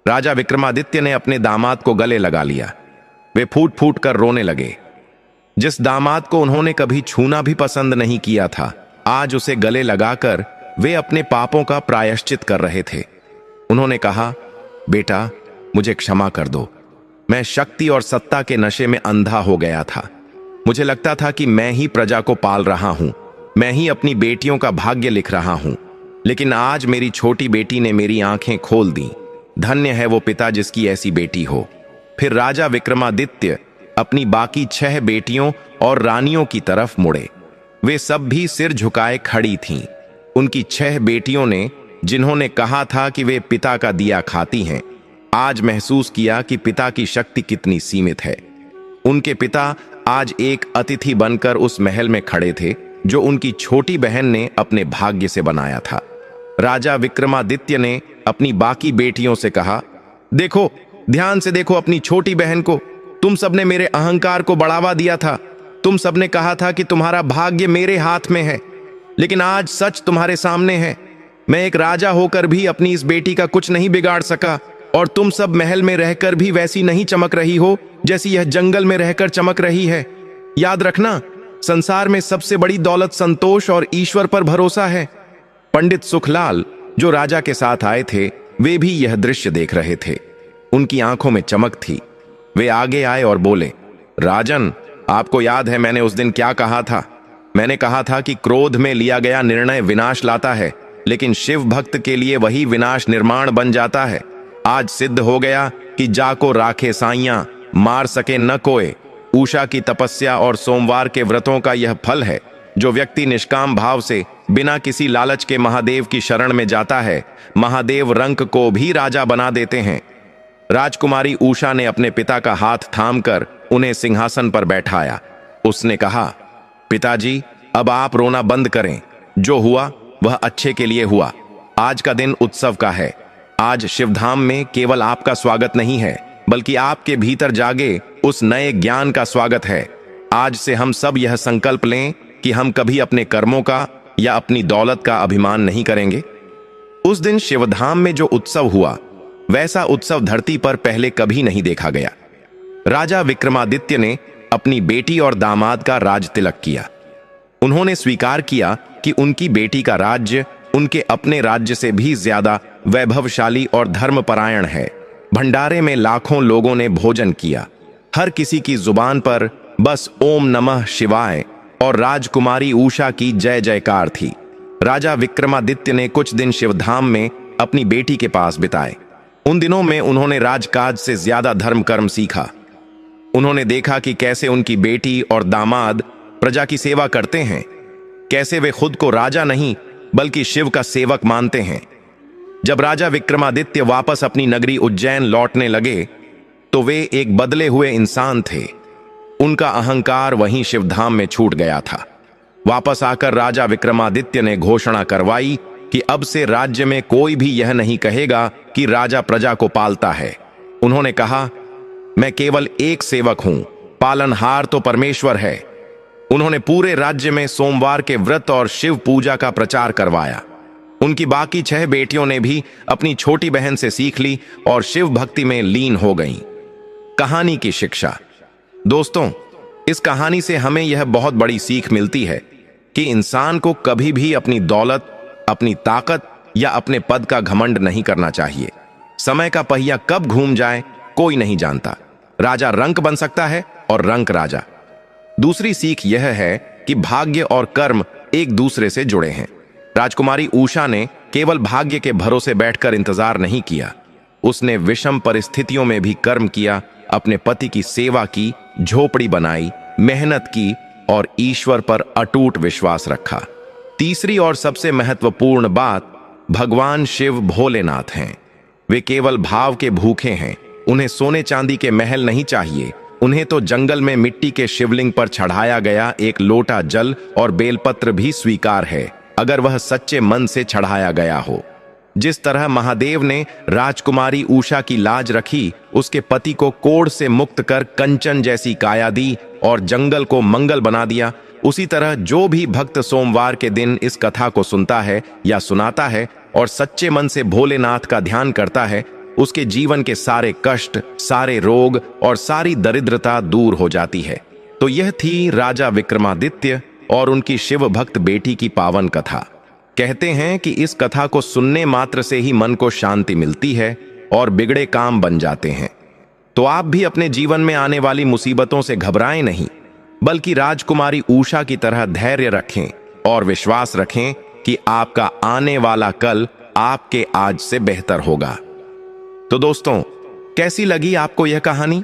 राजा विक्रमादित्य ने अपने दामाद को गले लगा लिया। वे फूट फूट कर रोने लगे। जिस दामाद को उन्होंने कभी छूना भी पसंद नहीं किया था, आज उसे गले लगाकर वे अपने पापों का प्रायश्चित कर रहे थे। उन्होंने कहा, बेटा, मुझे क्षमा कर दो। मैं शक्ति और सत्ता के नशे में अंधा हो गया था। मुझे लगता था कि मैं ही प्रजा को पाल रहा हूं, मैं ही अपनी बेटियों का भाग्य लिख रहा हूं। लेकिन आज मेरी छोटी बेटी ने मेरी आंखें खोल दी। धन्य है वो पिता जिसकी ऐसी बेटी हो। फिर राजा विक्रमादित्य अपनी बाकी 6 बेटियों और रानियों की तरफ मुड़े। वे सब भी सिर झुकाए खड़ी थीं। उनकी 6 बेटियों ने, जिन्होंने कहा था कि वे पिता का दिया खाती हैं, आज महसूस किया कि पिता की शक्ति कितनी सीमित है। उनके पिता आज एक अतिथि बनकर उस महल में खड़े थे जो उनकी छोटी बहन ने अपने भाग्य से बनाया था। राजा विक्रमादित्य ने अपनी बाकी बेटियों से कहा, देखो, ध्यान से देखो अपनी छोटी बहन को। तुम सबने मेरे अहंकार को बढ़ावा दिया था। तुम सबने कहा था कि तुम्हारा भाग्य मेरे हाथ में है, लेकिन आज सच तुम्हारे सामने है। मैं एक राजा होकर भी अपनी इस बेटी का कुछ नहीं बिगाड़ सका, और तुम सब महल में रहकर भी वैसी नहीं चमक रही हो जैसी यह जंगल में रहकर चमक रही है। याद रखना, संसार में सबसे बड़ी दौलत संतोष और ईश्वर पर भरोसा है। पंडित सुखलाल, जो राजा के साथ आए थे, वे भी यह दृश्य देख रहे थे। उनकी आंखों में चमक थी। वे आगे आए और बोले, राजन, आपको याद है मैंने उस दिन क्या कहा था? मैंने कहा था कि क्रोध में लिया गया निर्णय विनाश लाता है, लेकिन शिव भक्त के लिए वही विनाश निर्माण बन जाता है। आज सिद्ध हो गया कि जाको राखे साइयां, मार सके न कोय। उषा की तपस्या और सोमवार के व्रतों का यह फल है। जो व्यक्ति निष्काम भाव से बिना किसी लालच के महादेव की शरण में जाता है, महादेव रंक को भी राजा बना देते हैं। राजकुमारी उषा ने अपने पिता का हाथ थामकर उन्हें सिंहासन पर बैठाया। उसने कहा, पिताजी, अब आप रोना बंद करें। जो हुआ वह अच्छे के लिए हुआ। आज का दिन उत्सव का है। आज शिवधाम में केवल आपका स्वागत नहीं है, बल्कि आपके भीतर जागे उस नए ज्ञान का स्वागत है। आज से हम सब यह संकल्प लें कि हम कभी अपने कर्मों का या अपनी दौलत का अभिमान नहीं करेंगे। उस दिन शिवधाम में जो उत्सव हुआ, वैसा उत्सव धरती पर पहले कभी नहीं देखा गया। राजा विक्रमादित्य ने अपनी बेटी और दामाद का राज तिलक किया। उन्होंने स्वीकार किया कि उनकी बेटी का राज्य उनके अपने राज्य से भी ज्यादा वैभवशाली और धर्मपरायण है। भंडारे में लाखों लोगों ने भोजन किया। हर किसी की जुबान पर बस ओम नमः शिवाय और राजकुमारी उषा की जय जयकार थी। राजा विक्रमादित्य ने कुछ दिन शिवधाम में अपनी बेटी के पास बिताए। उन दिनों में उन्होंने राजकाज से ज्यादा धर्म कर्म सीखा। उन्होंने देखा कि कैसे उनकी बेटी और दामाद प्रजा की सेवा करते हैं, कैसे वे खुद को राजा नहीं बल्कि शिव का सेवक मानते हैं। जब राजा विक्रमादित्य वापस अपनी नगरी उज्जैन लौटने लगे, तो वे एक बदले हुए इंसान थे। उनका अहंकार वहीं शिवधाम में छूट गया था। वापस आकर राजा विक्रमादित्य ने घोषणा करवाई कि अब से राज्य में कोई भी यह नहीं कहेगा कि राजा प्रजा को पालता है। उन्होंने कहा, मैं केवल एक सेवक हूं, पालनहार तो परमेश्वर है। उन्होंने पूरे राज्य में सोमवार के व्रत और शिव पूजा का प्रचार करवाया। उनकी बाकी 6 बेटियों ने भी अपनी छोटी बहन से सीख ली और शिव भक्ति में लीन हो गईं। कहानी की शिक्षा। दोस्तों, इस कहानी से हमें यह बहुत बड़ी सीख मिलती है कि इंसान को कभी भी अपनी दौलत, अपनी ताकत या अपने पद का घमंड नहीं करना चाहिए। समय का पहिया कब घूम जाए कोई नहीं जानता। राजा रंक बन सकता है और रंक राजा। दूसरी सीख यह है कि भाग्य और कर्म एक दूसरे से जुड़े हैं। राजकुमारी उषा ने केवल भाग्य के भरोसे बैठकर इंतजार नहीं किया। उसने विषम परिस्थितियों में भी कर्म किया, अपने पति की सेवा की, झोपड़ी बनाई, मेहनत की और ईश्वर पर अटूट विश्वास रखा। तीसरी और सबसे महत्वपूर्ण बात, भगवान शिव भोलेनाथ हैं। वे केवल भाव के भूखे हैं। उन्हें सोने चांदी के महल नहीं चाहिए। उन्हें तो जंगल में मिट्टी के शिवलिंग पर चढ़ाया गया एक लोटा जल और बेलपत्र भी स्वीकार है, अगर वह सच्चे मन से चढ़ाया गया हो। जिस तरह महादेव ने राजकुमारी उषा की लाज रखी, उसके पति को कोढ़ से मुक्त कर कंचन जैसी काया दी और जंगल को मंगल बना दिया, उसी तरह जो भी भक्त सोमवार के दिन इस कथा को सुनता है या सुनाता है और सच्चे मन से भोलेनाथ का ध्यान करता है, उसके जीवन के सारे कष्ट, सारे रोग और सारी दरिद्रता दूर हो जाती है। तो यह थी राजा विक्रमादित्य और उनकी शिव भक्त बेटी की पावन कथा। कहते हैं कि इस कथा को सुनने मात्र से ही मन को शांति मिलती है और बिगड़े काम बन जाते हैं। तो आप भी अपने जीवन में आने वाली मुसीबतों से घबराएं नहीं, बल्कि राजकुमारी उषा की तरह धैर्य रखें और विश्वास रखें कि आपका आने वाला कल आपके आज से बेहतर होगा। तो दोस्तों, कैसी लगी आपको यह कहानी?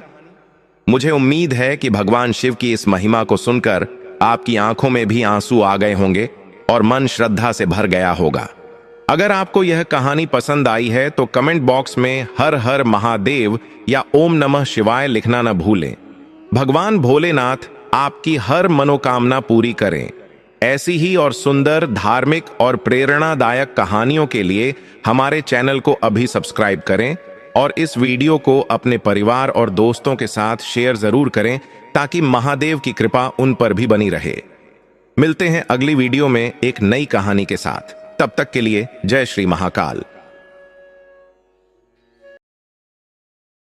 मुझे उम्मीद है कि भगवान शिव की इस महिमा को सुनकर आपकी आंखों में भी आंसू आ गए होंगे और मन श्रद्धा से भर गया होगा। अगर आपको यह कहानी पसंद आई है तो कमेंट बॉक्स में हर हर महादेव या ओम नमः शिवाय लिखना न भूलें। भगवान भोलेनाथ आपकी हर मनोकामना पूरी करें। ऐसी ही और सुंदर, धार्मिक और प्रेरणादायक कहानियों के लिए हमारे चैनल को अभी सब्सक्राइब करें और इस वीडियो को अपने परिवार और दोस्तों के साथ शेयर जरूर करें ताकि महादेव की कृपा उन पर भी बनी रहे। मिलते हैं अगली वीडियो में एक नई कहानी के साथ। तब तक के लिए जय श्री महाकाल।